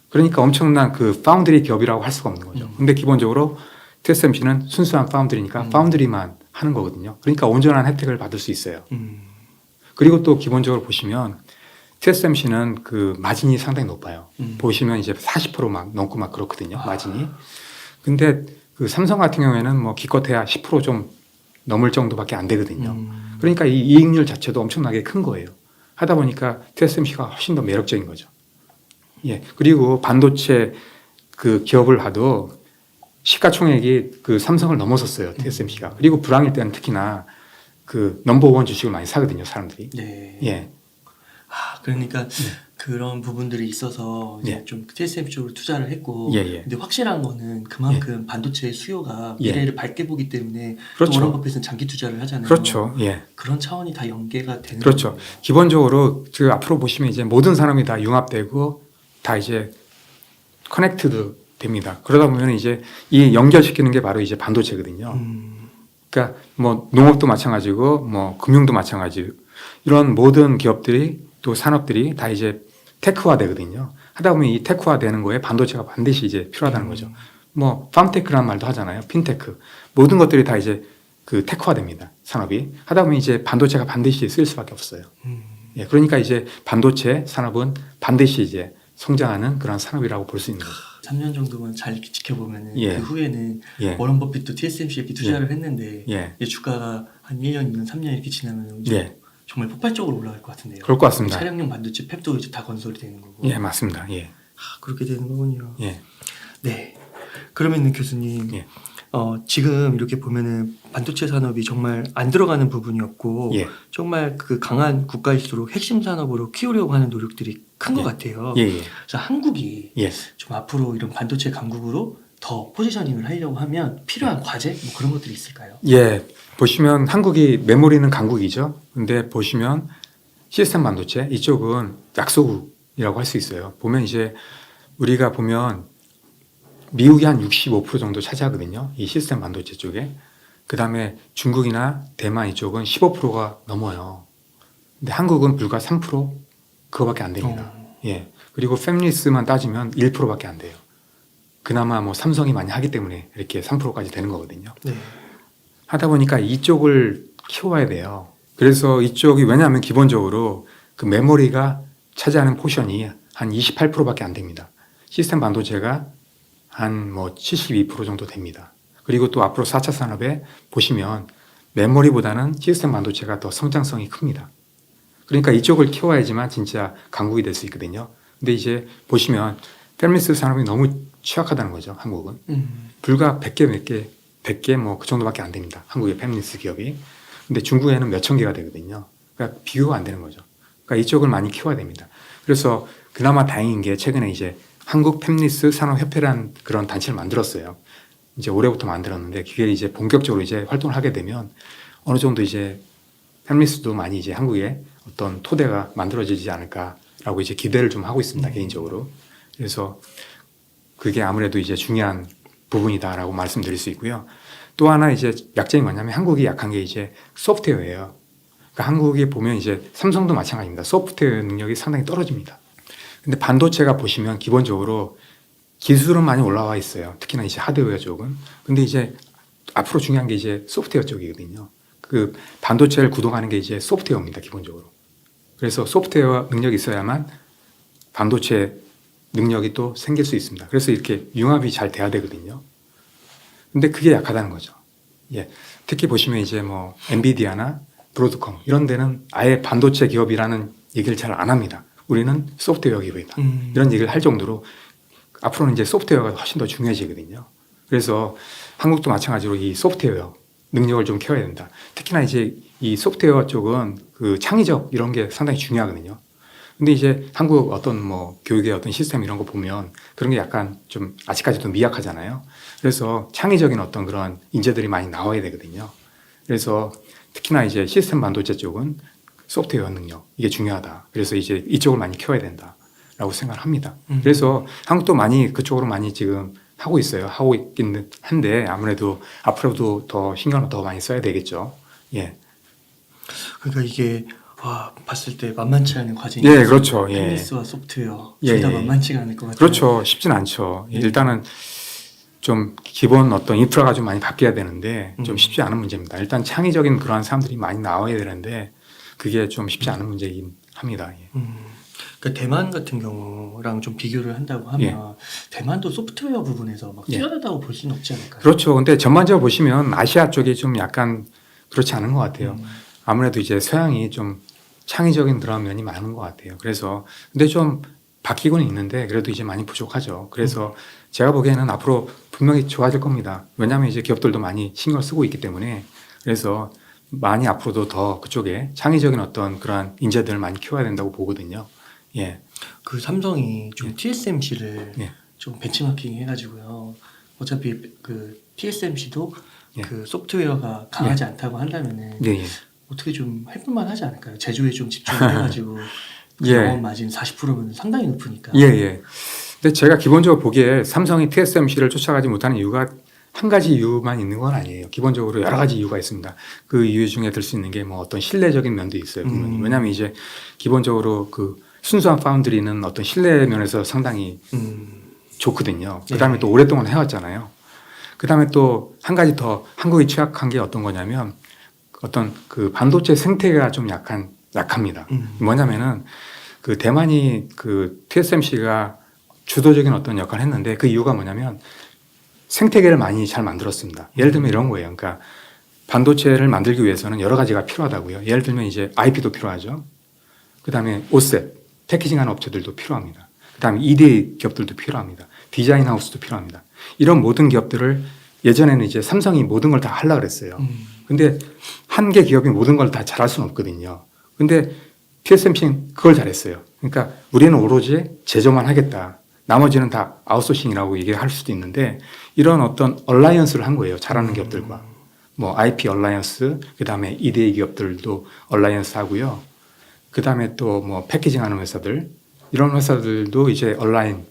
그러니까 엄청난 그 파운드리 기업이라고 할 수가 없는 거죠. 근데 기본적으로 TSMC는 순수한 파운드리니까 파운드리만 하는 거거든요. 그러니까 온전한 혜택을 받을 수 있어요. 그리고 또 기본적으로 보시면 TSMC는 그 마진이 상당히 높아요. 보시면 이제 40%막 넘고 막 그렇거든요. 마진이. 근데 그 삼성 같은 경우에는 뭐 기껏해야 10%좀 넘을 정도밖에 안 되거든요. 그러니까 이 이익률 자체도 엄청나게 큰 거예요. 하다 보니까 TSMC가 훨씬 더 매력적인 거죠. 예. 그리고 반도체 그 기업을 봐도 시가총액이 그 삼성을 넘어섰어요. TSMC가. 그리고 불황일 때는 특히나 그 넘버원 주식을 많이 사거든요. 사람들이. 네. 예. 그러니까 그런 부분들이 있어서 이제 예. 좀 TSM 쪽으로 투자를 했고, 예, 예. 근데 확실한 거는 그만큼 반도체 수요가 예. 미래를 밝게 보기 때문에 그렇죠. 또 워런 버핏은 장기 투자를 하잖아요. 그렇죠. 예. 그런 차원이 다 연계가 되는 그렇죠. 거예요. 기본적으로 그 앞으로 보시면 이제 모든 사람이 다 융합되고 다 이제 커넥트드 됩니다. 그러다 보면 이제 이 연결시키는 게 바로 이제 반도체거든요. 그러니까 뭐 농업도 마찬가지고 뭐 금융도 마찬가지고 이런 모든 기업들이 또 산업들이 다 이제 테크화 되거든요. 하다 보면 이 테크화 되는 거에 반도체가 반드시 이제 필요하다는 거죠. 뭐 팜테크라는 말도 하잖아요. 핀테크. 모든 것들이 다 이제 그 테크화 됩니다. 산업이. 하다 보면 이제 반도체가 반드시 쓸 수밖에 없어요. 예, 그러니까 이제 반도체 산업은 반드시 이제 성장하는 그런 산업이라고 볼 수 있는 거죠. 3년 정도만 잘 이렇게 지켜보면 예. 그 후에는 예. 워런 버핏도 TSMC 이렇게 투자를 했는데 예. 이제 주가가 한 1년, 2년, 3년 이렇게 지나면 이제 예. 정말 폭발적으로 올라갈 것 같은데요. 그럴 것 같습니다. 차량용 반도체 팹도 이제 다 건설이 되는 거고. 예, 맞습니다. 예. 그렇게 되는 거군요. 예. 네. 그러면은 교수님, 예. 지금 이렇게 보면은 반도체 산업이 정말 안 들어가는 부분이었고, 예. 정말 그 강한 국가일수록 핵심 산업으로 키우려고 하는 노력들이 큰 것 예. 같아요. 예. 예. 그래서 한국이 예. 좀 앞으로 이런 반도체 강국으로 더 포지셔닝을 하려고 하면 필요한 과제 뭐 그런 것들이 있을까요? 예. 보시면 한국이 메모리는 강국이죠. 근데 보시면 시스템 반도체 이쪽은 약소국이라고 할 수 있어요. 보면 이제 우리가 보면 미국이 한 65% 정도 차지하거든요. 이 시스템 반도체 쪽에. 그 다음에 중국이나 대만 이쪽은 15%가 넘어요. 근데 한국은 불과 3% 그거밖에 안 됩니다. 예. 그리고 팹리스만 따지면 1%밖에 안 돼요. 그나마 뭐 삼성이 많이 하기 때문에 이렇게 3%까지 되는 거거든요. 네. 하다 보니까 이쪽을 키워야 돼요. 그래서 이쪽이 왜냐하면 기본적으로 그 메모리가 차지하는 포션이 한 28%밖에 안 됩니다. 시스템 반도체가 한 뭐 72% 정도 됩니다. 그리고 또 앞으로 4차 산업에 보시면 메모리보다는 시스템 반도체가 더 성장성이 큽니다. 그러니까 이쪽을 키워야지만 진짜 강국이 될 수 있거든요. 근데 이제 보시면 팹리스 산업이 너무 취약하다는 거죠. 한국은. 불과 100개 뭐 그 정도밖에 안 됩니다. 한국의 팹리스 기업이. 근데 중국에는 몇천 개가 되거든요. 그러니까 비교가 안 되는 거죠. 그러니까 이쪽을 많이 키워야 됩니다. 그래서 그나마 다행인 게 최근에 이제 한국 팹리스 산업협회라는 그런 단체를 만들었어요. 이제 올해부터 만들었는데 그게 이제 본격적으로 이제 활동을 하게 되면 어느 정도 이제 팹리스도 많이 이제 한국에 어떤 토대가 만들어지지 않을까라고 이제 기대를 좀 하고 있습니다. 개인적으로. 그래서 그게 아무래도 이제 중요한 부분이다라고 말씀드릴 수 있고요. 또 하나 이제 약점이 뭐냐면 한국이 약한 게 이제 소프트웨어예요. 그러니까 한국이 보면 이제 삼성도 마찬가지입니다. 소프트웨어 능력이 상당히 떨어집니다. 근데 반도체가 보시면 기본적으로 기술은 많이 올라와 있어요. 특히나 이제 하드웨어 쪽은. 근데 이제 앞으로 중요한 게 이제 소프트웨어 쪽이거든요. 그 반도체를 구동하는 게 이제 소프트웨어입니다. 기본적으로. 그래서 소프트웨어 능력이 있어야만 반도체 능력이 또 생길 수 있습니다. 그래서 이렇게 융합이 잘 돼야 되거든요. 근데 그게 약하다는 거죠. 예. 특히 보시면 이제 뭐 엔비디아나 브로드컴 이런 데는 아예 반도체 기업이라는 얘기를 잘 안 합니다. 우리는 소프트웨어 기업이다. 이런 얘기를 할 정도로 앞으로는 이제 소프트웨어가 훨씬 더 중요해지거든요. 그래서 한국도 마찬가지로 이 소프트웨어 능력을 좀 키워야 된다. 특히나 이제 이 소프트웨어 쪽은 그 창의적 이런 게 상당히 중요하거든요. 근데 이제 한국 어떤 뭐 교육의 어떤 시스템 이런 거 보면 그런 게 약간 좀 아직까지도 미약하잖아요. 그래서 창의적인 어떤 그런 인재들이 많이 나와야 되거든요. 그래서 특히나 이제 시스템 반도체 쪽은 소프트웨어 능력 이게 중요하다. 그래서 이제 이쪽을 많이 키워야 된다라고 생각을 합니다. 그래서 한국도 많이 그쪽으로 많이 지금 하고 있어요. 하고 있긴 한데 아무래도 앞으로도 더 신경을 더 많이 써야 되겠죠. 예. 그러니까 이게 봤을 때 만만치 않은 과정이 예, 그렇죠. 예. 펜리스와 소프트웨어 예, 둘 다 예. 만만치가 않을 것 같아요. 그렇죠. 쉽진 않죠. 일단은 좀 기본 어떤 인프라가 좀 많이 바뀌어야 되는데 좀 쉽지 않은 문제입니다. 일단 창의적인 그러한 사람들이 많이 나와야 되는데 그게 좀 쉽지 않은 문제이긴 합니다. 예. 그러니까 대만 같은 경우랑 좀 비교를 한다고 하면 대만도 소프트웨어 부분에서 막 예. 뛰어나다고 볼 수는 없지 않을까요? 그렇죠. 근데 전반적으로 보시면 아시아 쪽이 좀 약간 그렇지 않은 것 같아요. 아무래도 이제 서양이 좀 창의적인 그런 면이 많은 것 같아요. 그래서 근데 좀 바뀌고는 있는데 그래도 이제 많이 부족하죠. 그래서 제가 보기에는 앞으로 분명히 좋아질 겁니다. 왜냐하면 이제 기업들도 많이 신경을 쓰고 있기 때문에 그래서 많이 앞으로도 더 그쪽에 창의적인 어떤 그러한 인재들을 많이 키워야 된다고 보거든요. 예. 그 삼성이 좀 TSMC를 예. 좀 벤치마킹 해가지고요. 어차피 그 TSMC도 예. 그 소프트웨어가 강하지 않다고 한다면은 예, 예. 어떻게 좀 해볼만 하지 않을까요? 제조에 좀 집중해가지고 그 예. 영업 마진 40%면 상당히 높으니까. 예, 예. 근데 제가 기본적으로 보기에 삼성이 TSMC를 쫓아가지 못하는 이유가 한 가지 이유만 있는 건 아니에요. 기본적으로 여러 가지 이유가 있습니다. 그 이유 중에 들 수 있는 게 뭐 어떤 신뢰적인 면도 있어요. 분명히. 왜냐하면 이제 기본적으로 그 순수한 파운드리는 어떤 신뢰 면에서 상당히 좋거든요. 그 다음에 또 오랫동안 해왔잖아요. 그 다음에 또 한 가지 더 한국이 취약한 게 어떤 거냐면 어떤 그 반도체 생태계가 좀 약합니다. 뭐냐면은 그 대만이 그 TSMC가 주도적인 어떤 역할을 했는데 그 이유가 뭐냐면 생태계를 많이 잘 만들었습니다. 예를 들면 이런 거예요. 그러니까 반도체를 만들기 위해서는 여러 가지가 필요하다고요. 예를 들면 이제 IP도 필요하죠. 그 다음에 OSET, 패키징하는 업체들도 필요합니다. 그 다음에 EDA 기업들도 필요합니다. 디자인 하우스도 필요합니다. 이런 모든 기업들을 예전에는 이제 삼성이 모든 걸 다 하려고 그랬어요. 근데 한 개 기업이 모든 걸 다 잘할 수는 없거든요. 근데 TSMC는 그걸 잘했어요. 그러니까 우리는 오로지 제조만 하겠다. 나머지는 다 아웃소싱이라고 얘기할 수도 있는데 이런 어떤 얼라이언스를 한 거예요. 잘하는 기업들과. 뭐 IP 얼라이언스, 그 다음에 EDA 기업들도 얼라이언스 하고요. 그 다음에 또 뭐 패키징 하는 회사들, 이런 회사들도 이제 얼라인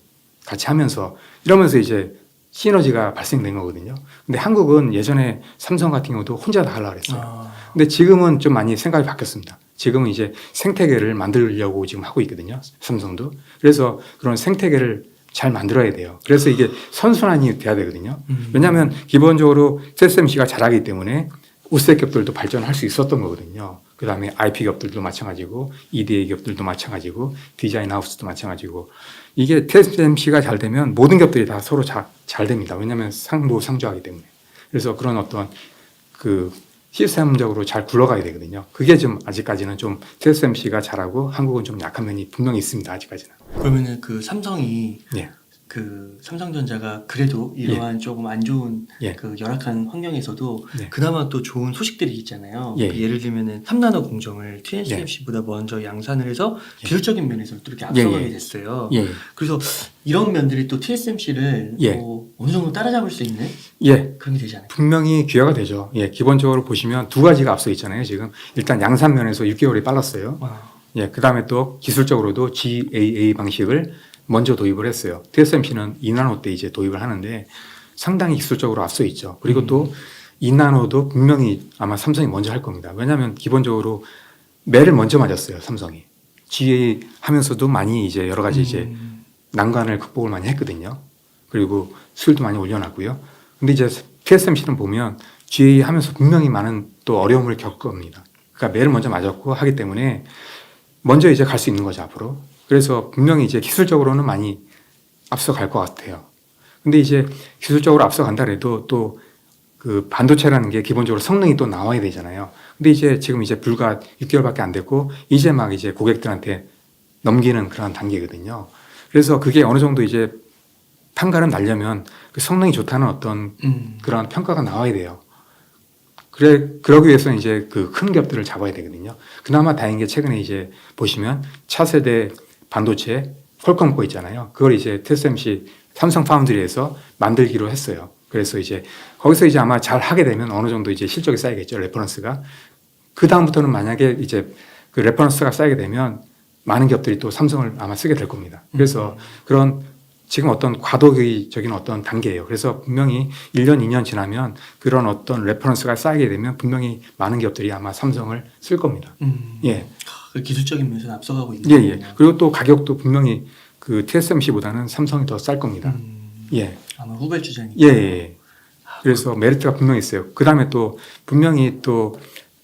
같이 하면서 이러면서 이제 시너지가 발생된 거거든요. 근데 한국은 예전에 삼성 같은 경우도 혼자 다 하려고 했어요. 근데 지금은 좀 많이 생각이 바뀌었습니다. 지금은 이제 생태계를 만들려고 지금 하고 있거든요. 삼성도. 그래서 그런 생태계를 잘 만들어야 돼요. 그래서 이게 선순환이 돼야 되거든요. 왜냐하면 기본적으로 TSMC가 잘하기 때문에 우세 기업들도 발전할 수 있었던 거거든요. 그 다음에 IP 기업들도 마찬가지고 EDA 기업들도 마찬가지고 디자인 하우스도 마찬가지고 이게 TSMC가 잘 되면 모든 기업들이 다 서로 잘 됩니다. 왜냐하면 상부상조하기 때문에. 그래서 그런 어떤 그 시스템적으로 잘 굴러가야 되거든요. 그게 좀 아직까지는 좀 TSMC가 잘하고 한국은 좀 약한 면이 분명히 있습니다. 아직까지는. 그러면은 그 삼성이 예. 그 삼성전자가 그래도 이러한 조금 안 좋은 예. 그 열악한 환경에서도 네. 그나마 또 좋은 소식들이 있잖아요. 예. 그 예를 들면은 3나노 공정을 TSMC보다 먼저 양산을 해서 기술적인 면에서 또 이렇게 앞서가게 예. 됐어요. 예. 그래서 이런 면들이 또 TSMC를 예. 뭐 어느 정도 따라잡을 수 있는 예. 그런 게 되지 않을까요? 분명히 기회가 되죠. 예. 기본적으로 보시면 두 가지가 앞서 있잖아요. 지금 일단 양산 면에서 6개월이 빨랐어요. 예. 그 다음에 또 기술적으로도 GAA 방식을 먼저 도입을 했어요. TSMC는 2나노 때 이제 도입을 하는데 상당히 기술적으로 앞서 있죠. 그리고 또 2나노도 분명히 아마 삼성이 먼저 할 겁니다. 왜냐하면 기본적으로 매를 먼저 맞았어요. 삼성이. GA 하면서도 많이 이제 여러 가지 이제 난관을 극복을 많이 했거든요. 그리고 수율도 많이 올려놨고요. 근데 이제 TSMC는 보면 GA 하면서 분명히 많은 또 어려움을 겪을 겁니다. 그러니까 매를 먼저 맞았고 하기 때문에 먼저 이제 갈 수 있는 거죠, 앞으로. 그래서 분명히 이제 기술적으로는 많이 앞서갈 것 같아요. 근데 이제 기술적으로 앞서간다 해도 또 그 반도체라는 게 기본적으로 성능이 또 나와야 되잖아요. 근데 이제 지금 이제 불과 6개월밖에 안 됐고 이제 막 이제 고객들한테 넘기는 그런 단계거든요. 그래서 그게 어느 정도 이제 판가름 나려면 그 성능이 좋다는 어떤 그런 평가가 나와야 돼요. 그러기 위해서는 이제 그 큰 기업들을 잡아야 되거든요. 그나마 다행인 게 최근에 이제 보시면 차세대 반도체 퀄컴 거 있잖아요. 그걸 이제 TSMC 삼성 파운드리에서 만들기로 했어요. 그래서 이제 거기서 이제 아마 잘 하게 되면 어느 정도 이제 실적이 쌓이겠죠. 레퍼런스가. 그 다음부터는 만약에 이제 그 레퍼런스가 쌓이게 되면 많은 기업들이 또 삼성을 아마 쓰게 될 겁니다. 그래서 그런 지금 어떤 과도기적인 어떤 단계예요. 그래서 분명히 1년, 2년 지나면 그런 어떤 레퍼런스가 쌓이게 되면 분명히 많은 기업들이 아마 삼성을 쓸 겁니다. 예. 그 기술적인 면에서는 앞서가고 있는 예, 예. 거군요. 그리고 또 가격도 분명히 그 TSMC보다는 삼성이 더 쌀 겁니다. 예. 아마 후발주자니까. 예, 예. 그래서 메리트가 분명히 있어요. 그 다음에 또 분명히 또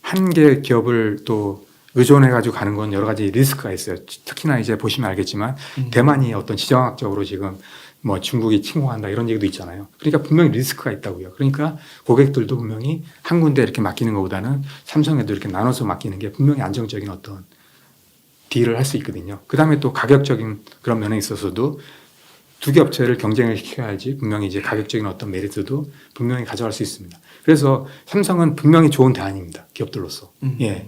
한 개 기업을 또 의존해가지고 가는 건 여러 가지 리스크가 있어요. 특히나 이제 보시면 알겠지만 대만이 어떤 지정학적으로 지금 뭐 중국이 침공한다 이런 얘기도 있잖아요. 그러니까 분명히 리스크가 있다고요. 그러니까 고객들도 분명히 한 군데 이렇게 맡기는 것보다는 삼성에도 이렇게 나눠서 맡기는 게 분명히 안정적인 어떤 딜을 할 수 있거든요. 그 다음에 또 가격적인 그런 면에 있어서도 두 개 업체를 경쟁을 시켜야지 분명히 이제 가격적인 어떤 메리트도 분명히 가져갈 수 있습니다. 그래서 삼성은 분명히 좋은 대안입니다. 기업들로서. 예.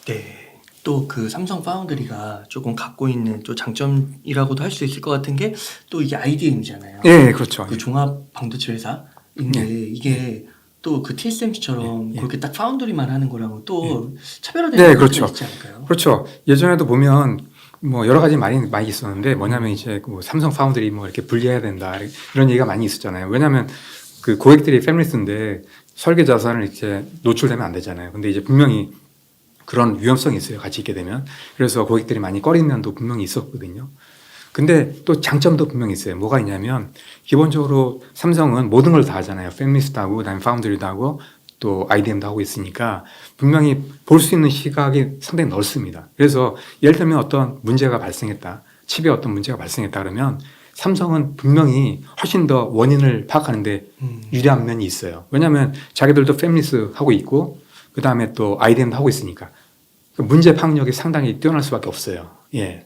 네. 또 그 삼성 파운드리가 조금 갖고 있는 또 장점이라고도 할 수 있을 것 같은 게 또 이게 IDM이잖아요. 예, 그렇죠. 그 종합 반도체 회사인데 이게 또 그 TSMC처럼 그렇게 딱 파운드리만 하는 거랑은 또 차별화되는 네, 것들이 그렇죠. 있지 않을까요? 그렇죠. 예전에도 보면 뭐 여러 가지 말이 많이 있었는데 뭐냐면 이제 뭐 삼성 파운드리 뭐 이렇게 분리해야 된다 이런 얘기가 많이 있었잖아요. 왜냐하면 그 고객들이 패밀리스인데 설계 자산을 이렇게 노출되면 안 되잖아요. 근데 이제 분명히 그런 위험성이 있어요. 같이 있게 되면. 그래서 고객들이 많이 꺼리는 면도 분명히 있었거든요. 근데 또 장점도 분명히 있어요. 뭐가 있냐면 기본적으로 삼성은 모든 걸 다 하잖아요. 패밀리스도 하고 그다음에 파운드리도 하고 또 IDM도 하고 있으니까 분명히 볼 수 있는 시각이 상당히 넓습니다. 그래서 예를 들면 어떤 문제가 발생했다. 칩에 어떤 문제가 발생했다 그러면 삼성은 분명히 훨씬 더 원인을 파악하는데 유리한 면이 있어요. 왜냐하면 자기들도 패밀리스 하고 있고 그 다음에 또 IDM도 하고 있으니까 그 문제 파악력이 상당히 뛰어날 수밖에 없어요. 예.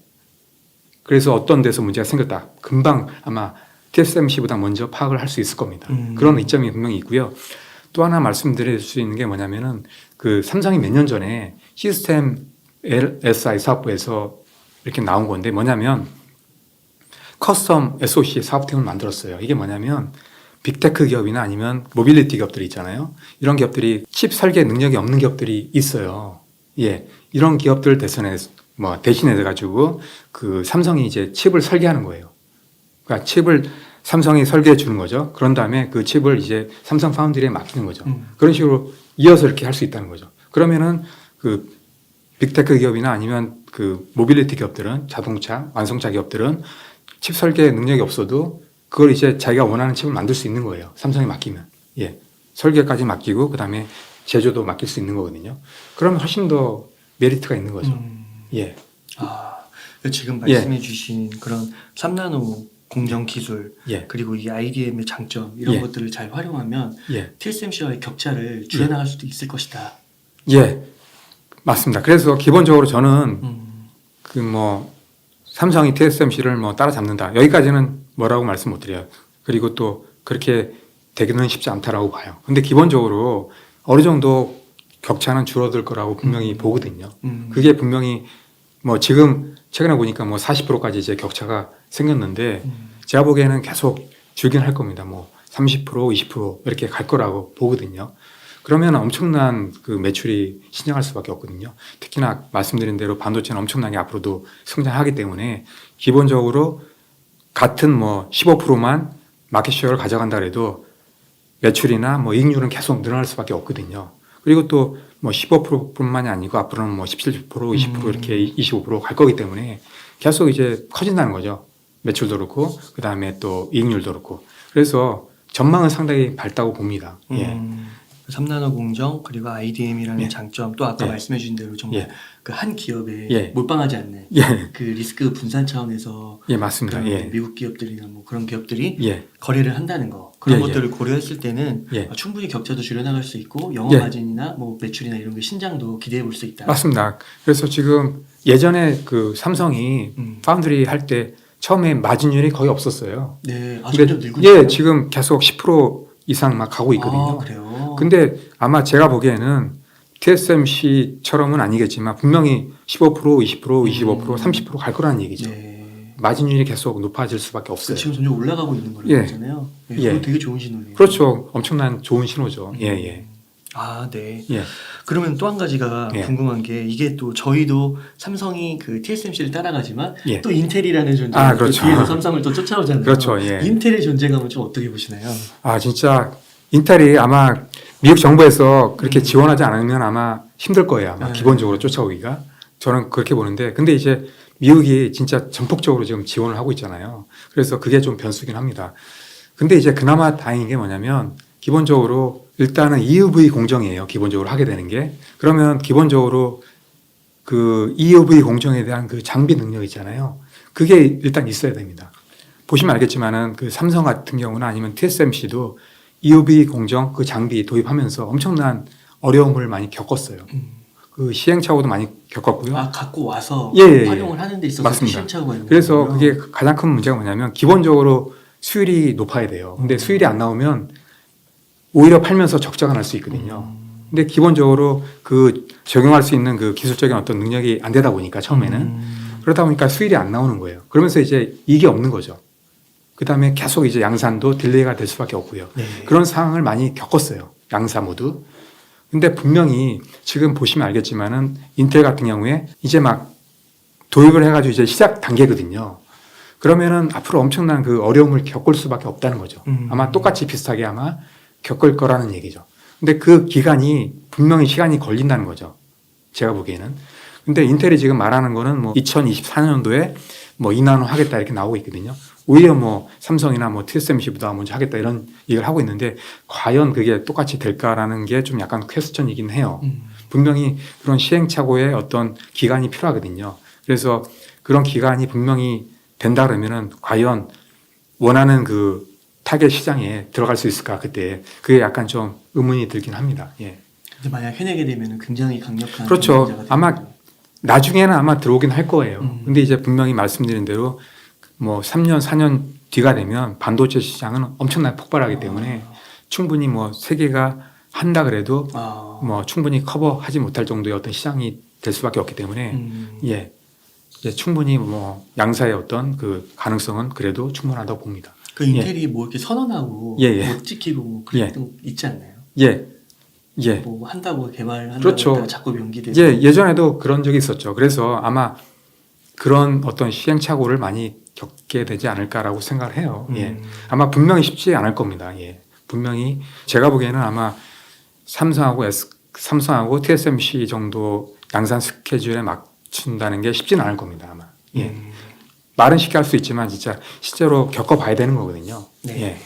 그래서 어떤 데서 문제가 생겼다. 금방 아마 TSMC보다 먼저 파악을 할 수 있을 겁니다. 그런 이점이 분명히 있고요. 또 하나 말씀드릴 수 있는 게 뭐냐면은 그 삼성이 몇 년 전에 시스템 LSI 사업부에서 이렇게 나온 건데 뭐냐면 커스텀 SoC 사업팀을 만들었어요. 이게 뭐냐면 빅테크 기업이나 아니면 모빌리티 기업들이 있잖아요. 이런 기업들이 칩 설계 능력이 없는 기업들이 있어요. 예. 이런 기업들 대신해 가지고 그 삼성이 이제 칩을 설계하는 거예요. 그러니까 칩을 삼성이 설계해 주는 거죠. 그런 다음에 그 칩을 이제 삼성 파운드리에 맡기는 거죠. 그런 식으로 이어서 이렇게 할 수 있다는 거죠. 그러면은 그 빅테크 기업이나 아니면 그 모빌리티 기업들은 자동차, 완성차 기업들은 칩 설계 능력이 없어도 그걸 이제 자기가 원하는 칩을 만들 수 있는 거예요. 삼성에 맡기면. 예. 설계까지 맡기고 그다음에 제조도 맡길 수 있는 거거든요. 그러면 훨씬 더 메리트가 있는 거죠. 예. 지금 말씀해 주신 그런 3나노 공정 기술 예. 그리고 이 IDM의 장점 이런 예. 것들을 잘 활용하면 예. TSMC와의 격차를 줄여나갈 수도 있을 것이다. 예. 맞습니다. 그래서 기본적으로 저는 그 뭐 삼성이 TSMC를 뭐 따라잡는다. 여기까지는 뭐라고 말씀 못 드려요. 그리고 또 그렇게 되기는 쉽지 않다라고 봐요. 근데 기본적으로 어느 정도 격차는 줄어들 거라고 분명히 보거든요. 그게 분명히 뭐 지금 최근에 보니까 뭐 40%까지 이제 격차가 생겼는데 제가 보기에는 계속 줄긴 할 겁니다. 뭐 30%, 20% 이렇게 갈 거라고 보거든요. 그러면 엄청난 그 매출이 신장할 수밖에 없거든요. 특히나 말씀드린 대로 반도체는 엄청나게 앞으로도 성장하기 때문에 기본적으로 같은 뭐 15%만 마켓쉐어를 가져간다 해도 매출이나 뭐 이익률은 계속 늘어날 수밖에 없거든요. 그리고 또 뭐 15%뿐만이 아니고 앞으로는 뭐 17%, 20% 이렇게 25% 갈 거기 때문에 계속 이제 커진다는 거죠. 매출도 그렇고 그 다음에 또 이익률도 그렇고. 그래서 전망은 상당히 밝다고 봅니다. 예. 3나노 공정 그리고 IDM이라는 예. 장점 또 아까 예. 말씀해 주신 대로 정말 예. 그 한 기업에 예. 몰빵하지 않는 예. 그 리스크 분산 차원에서 예, 맞습니다. 그런 예. 미국 기업들이나 뭐 그런 기업들이 예. 거래를 한다는 거 그런 예, 예. 것들을 고려했을 때는 예. 충분히 격차도 줄여나갈 수 있고 영업 예. 마진이나 뭐 매출이나 이런 게 신장도 기대해 볼 수 있다. 맞습니다. 그래서 지금 예전에 그 삼성이 파운드리 할 때 처음에 마진율이 거의 없었어요. 네, 근데 점점 늘고 있어요. 예, 지금 계속 10% 이상 막 가고 있거든요. 그래요. 근데 아마 제가 보기에는 TSMC처럼은 아니겠지만 분명히 15%, 20%, 25%, 30% 갈 거라는 얘기죠. 네. 마진율이 계속 높아질 수밖에 없어요. 지금 점점 올라가고 있는 예. 거잖아요. 네, 예. 그거 되게 좋은 신호네요. 그렇죠. 엄청난 좋은 신호죠. 예, 예. 아, 네. 예. 그러면 또 한 가지가 예. 궁금한 게 이게 또 저희도 삼성이 그 TSMC를 따라가지만 예. 또 인텔이라는 존재 그렇죠. 또 뒤에서 삼성을 또 쫓아오잖아요. 그렇죠. 예. 인텔의 존재감은 좀 어떻게 보시나요? 진짜 인텔이 아마 미국 정부에서 그렇게 지원하지 않으면 아마 힘들 거예요. 아마 네. 기본적으로 쫓아오기가. 저는 그렇게 보는데, 근데 이제 미국이 진짜 전폭적으로 지금 지원을 하고 있잖아요. 그래서 그게 좀 변수긴 합니다. 근데 이제 그나마 다행인 게 뭐냐면 기본적으로 일단은 EUV 공정이에요. 기본적으로 하게 되는 게. 그러면 기본적으로 그 EUV 공정에 대한 그 장비 능력 있잖아요. 그게 일단 있어야 됩니다. 보시면 알겠지만은 그 삼성 같은 경우나 아니면 TSMC도 EUV 공정 그 장비 도입하면서 엄청난 어려움을 많이 겪었어요. 그 시행착오도 많이 겪었고요. 갖고 와서 예. 활용을 하는 데 있어서 맞습니다. 시행착오가 있는 그래서 거군요. 그게 가장 큰 문제가 뭐냐면 기본적으로 수율이 높아야 돼요. 근데 수율이 안 나오면 오히려 팔면서 적자가 날 수 있거든요. 근데 기본적으로 그 적용할 수 있는 그 기술적인 어떤 능력이 안 되다 보니까 처음에는 그러다 보니까 수율이 안 나오는 거예요. 그러면서 이제 이익이 없는 거죠. 그 다음에 계속 이제 양산도 딜레이가 될 수밖에 없고요. 네. 그런 상황을 많이 겪었어요. 양사 모두. 근데 분명히 지금 보시면 알겠지만은 인텔 같은 경우에 이제 막 도입을 해가지고 이제 시작 단계거든요. 그러면은 앞으로 엄청난 그 어려움을 겪을 수밖에 없다는 거죠. 아마 똑같이 비슷하게 아마 겪을 거라는 얘기죠. 근데 그 기간이 분명히 시간이 걸린다는 거죠. 제가 보기에는. 근데 인텔이 지금 말하는 거는 뭐 2024년도에 뭐 2나노 하겠다 이렇게 나오고 있거든요. 오히려 뭐 삼성이나 뭐 TSMC보다 먼저 하겠다 이런 얘기를 하고 있는데 과연 그게 똑같이 될까라는 게 좀 약간 퀘스천이긴 해요. 분명히 그런 시행착오의 어떤 기간이 필요하거든요. 그래서 그런 기간이 분명히 된다 그러면은 과연 원하는 그 타겟 시장에 들어갈 수 있을까 그때 그게 약간 좀 의문이 들긴 합니다. 예. 근데 만약 해내게 되면 굉장히 강력한 그렇죠. 경쟁자가 아마 되는 나중에는 아마 들어오긴 할 거예요. 근데 이제 분명히 말씀드린 대로 뭐 3년, 4년 뒤가 되면 반도체 시장은 엄청나게 폭발하기 때문에 충분히 뭐 세계가 한다 그래도 뭐 충분히 커버하지 못할 정도의 어떤 시장이 될 수밖에 없기 때문에 예. 충분히 뭐 양사의 어떤 그 가능성은 그래도 충분하다고 봅니다. 그 인텔이 뭐 이렇게 선언하고 못 지키고 뭐 그런 거 있지 않나요? 예. 예. 뭐 한다고 개발한다고 그렇죠. 했다가 자꾸 연기되고. 예전에도 그런 적이 있었죠. 그래서 아마 그런 어떤 시행착오를 많이 겪게 되지 않을까라고 생각을 해요. 예. 아마 분명히 쉽지 않을 겁니다. 예. 분명히 제가 보기에는 아마 삼성하고 TSMC 정도 양산 스케줄에 맞춘다는 게 쉽지는 않을 겁니다. 아마. 예. 말은 쉽게 할 수 있지만 진짜 실제로 겪어봐야 되는 거거든요. 네. 예.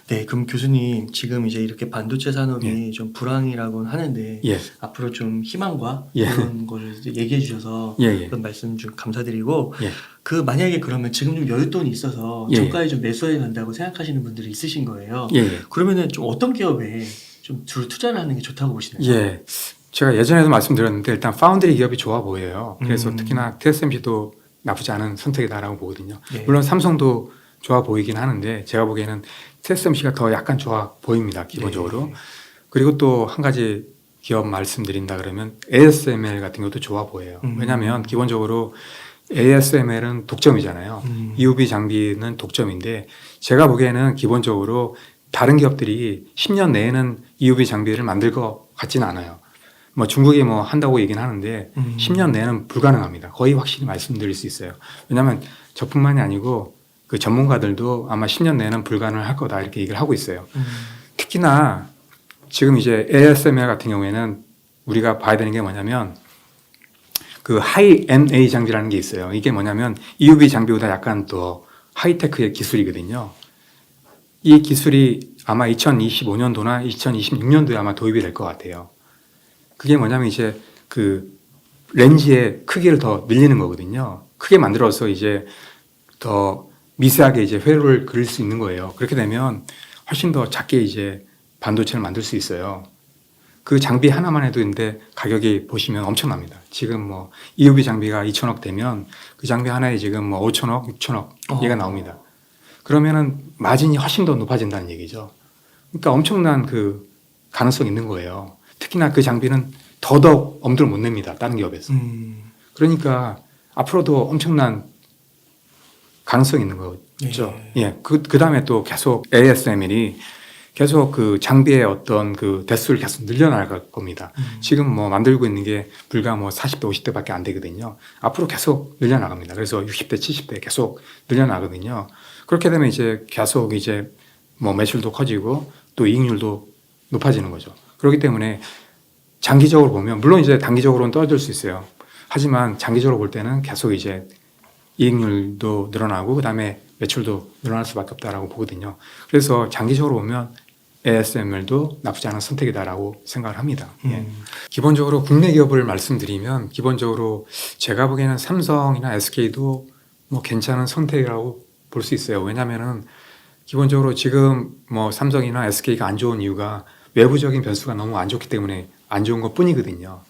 네, 그럼 교수님 지금 이제 이렇게 반도체 산업이 좀 불황이라고는 하는데 예. 앞으로 좀 희망과 예. 그런 거를 얘기해 주셔서 예. 그런 말씀 좀 감사드리고 예. 그 만약에 그러면 지금 좀 여윳돈이 있어서 예. 저가에 좀 매수해 간다고 생각하시는 분들이 있으신 거예요. 예. 그러면은 좀 어떤 기업에 좀 주로 투자를 하는 게 좋다고 보시나요? 예. 제가 예전에도 말씀드렸는데 일단 파운드리 기업이 좋아 보여요. 그래서 특히나 TSMC도 나쁘지 않은 선택이다라고 보거든요. 네. 물론 삼성도 좋아 보이긴 하는데 제가 보기에는 TSMC가 더 약간 좋아 보입니다. 기본적으로. 네. 그리고 또 한 가지 기업 말씀드린다 그러면 ASML 같은 것도 좋아 보여요. 왜냐하면 기본적으로 ASML은 독점이잖아요. EUV 장비는 독점인데 제가 보기에는 기본적으로 다른 기업들이 10년 내에는 EUV 장비를 만들 것 같지는 않아요. 뭐 중국이 뭐 한다고 얘기는 하는데 10년 내에는 불가능합니다. 거의 확실히 말씀드릴 수 있어요. 왜냐하면 저뿐만이 아니고 그 전문가들도 아마 10년 내에는 불가능할 거다 이렇게 얘기를 하고 있어요. 특히나 지금 이제 ASML 같은 경우에는 우리가 봐야 되는 게 뭐냐면 그 하이 NA 장비라는 게 있어요. 이게 뭐냐면 EUV 장비보다 약간 더 하이테크의 기술이거든요. 이 기술이 아마 2025년도나 2026년도에 아마 도입이 될 것 같아요. 그게 뭐냐면 이제 그 렌즈의 크기를 더 늘리는 거거든요. 크게 만들어서 이제 더 미세하게 이제 회로를 그릴 수 있는 거예요. 그렇게 되면 훨씬 더 작게 이제 반도체를 만들 수 있어요. 그 장비 하나만 해도 근데 가격이 보시면 엄청납니다. 지금 뭐 EUV 장비가 2천억 되면 그 장비 하나에 지금 뭐 5천억, 6천억 얘가 나옵니다. 그러면은 마진이 훨씬 더 높아진다는 얘기죠. 그러니까 엄청난 그 가능성이 있는 거예요. 특히나 그 장비는 더더욱 엄두를 못 냅니다. 다른 기업에서. 그러니까 앞으로도 엄청난 가능성이 있는 거죠. 예. 예. 그 다음에 또 계속 ASML이 계속 그 장비의 어떤 그 대수를 계속 늘려나갈 겁니다. 지금 뭐 만들고 있는 게 불과 뭐 40대, 50대밖에 안 되거든요. 앞으로 계속 늘려나갑니다. 그래서 60대, 70대 계속 늘려나가거든요. 그렇게 되면 이제 계속 이제 뭐 매출도 커지고 또 이익률도 높아지는 거죠. 그렇기 때문에 장기적으로 보면 물론 이제 단기적으로는 떨어질 수 있어요. 하지만 장기적으로 볼 때는 계속 이제 이익률도 늘어나고 그다음에 매출도 늘어날 수밖에 없다라고 보거든요. 그래서 장기적으로 보면 ASML도 나쁘지 않은 선택이다라고 생각을 합니다. 예. 기본적으로 국내 기업을 말씀드리면 기본적으로 제가 보기에는 삼성이나 SK도 뭐 괜찮은 선택이라고 볼 수 있어요. 왜냐하면은 기본적으로 지금 뭐 삼성이나 SK가 안 좋은 이유가 외부적인 변수가 너무 안 좋기 때문에 안 좋은 것 뿐이거든요.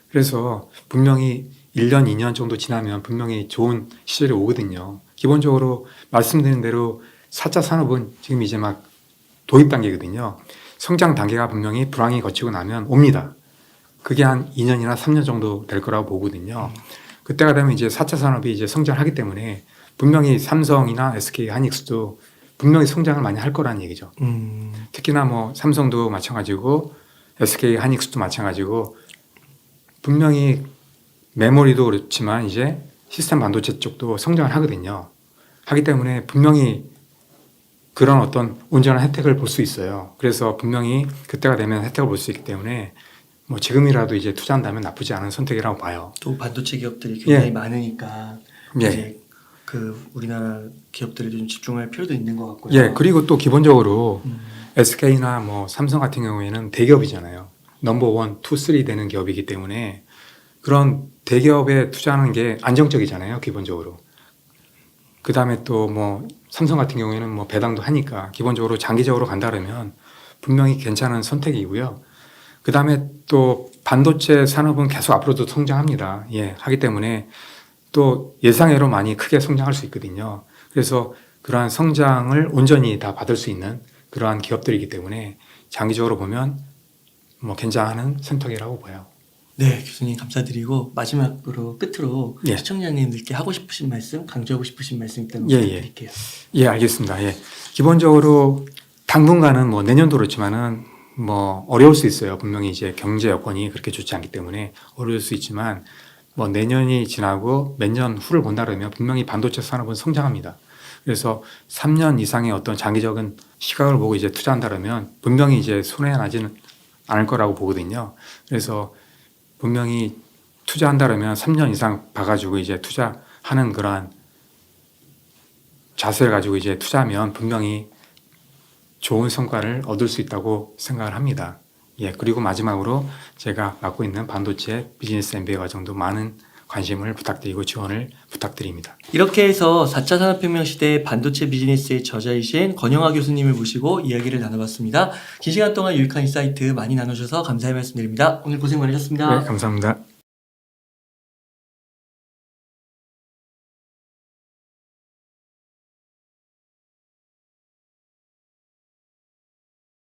그래서 분명히 1년, 2년 정도 지나면 분명히 좋은 시절이 오거든요. 기본적으로 말씀드린 대로 4차 산업은 지금 이제 막 도입 단계거든요. 성장 단계가 분명히 불황이 거치고 나면 옵니다. 그게 한 2년이나 3년 정도 될 거라고 보거든요. 그때가 되면 이제 4차 산업이 이제 성장하기 때문에 분명히 삼성이나 SK 하이닉스도 분명히 성장을 많이 할 거라는 얘기죠. 특히나 뭐 삼성도 마찬가지고 SK 하이닉스도 마찬가지고 분명히 메모리도 그렇지만 이제 시스템 반도체 쪽도 성장을 하거든요. 하기 때문에 분명히 그런 어떤 온전한 혜택을 볼 수 있어요. 그래서 분명히 그때가 되면 혜택을 볼 수 있기 때문에 뭐 지금이라도 이제 투자한다면 나쁘지 않은 선택이라고 봐요. 또 반도체 기업들이 굉장히 예. 많으니까 예. 이제 그 우리나라 기업들이 좀 집중할 필요도 있는 것 같고요. 예, 그리고 또 기본적으로 SK나 뭐 삼성 같은 경우에는 대기업이잖아요. 넘버 1, 2, 3 되는 기업이기 때문에 그런 대기업에 투자하는 게 안정적이잖아요, 기본적으로. 그 다음에 또 뭐 삼성 같은 경우에는 뭐 배당도 하니까 기본적으로 장기적으로 간다 그러면 분명히 괜찮은 선택이고요. 그 다음에 또 반도체 산업은 계속 앞으로도 성장합니다. 예, 하기 때문에 또 예상외로 많이 크게 성장할 수 있거든요. 그래서 그러한 성장을 온전히 다 받을 수 있는 그러한 기업들이기 때문에 장기적으로 보면 뭐 괜찮은 선택이라고 봐요. 네, 교수님 감사드리고 마지막으로 끝으로 예. 시청자님들께 하고 싶으신 말씀, 강조하고 싶으신 말씀 있다면 예, 예. 부탁드릴게요. 예, 알겠습니다. 예. 기본적으로 당분간은 뭐 내년도 그렇지만은 뭐 어려울 수 있어요. 분명히 이제 경제 여건이 그렇게 좋지 않기 때문에 어려울 수 있지만 뭐 내년이 지나고 몇 년 후를 본다 그러면 분명히 반도체 산업은 성장합니다. 그래서 3년 이상의 어떤 장기적인 시각을 보고 이제 투자한다 그러면 분명히 이제 손해가 나지는 않을 거라고 보거든요. 그래서 분명히 투자한다 그러면 3년 이상 봐가지고 이제 투자하는 그러한 자세를 가지고 이제 투자하면 분명히 좋은 성과를 얻을 수 있다고 생각을 합니다. 예, 그리고 마지막으로 제가 맡고 있는 반도체 비즈니스 MBA 과정도 많은 관심을 부탁드리고 지원을 부탁드립니다. 이렇게 해서 4차 산업혁명 시대의 반도체 비즈니스의 저자이신 권영하 교수님을 모시고 이야기를 나눠봤습니다. 긴 시간 동안 유익한 인사이트 많이 나눠주셔서 감사의 말씀드립니다. 오늘 고생 많으셨습니다. 네, 감사합니다.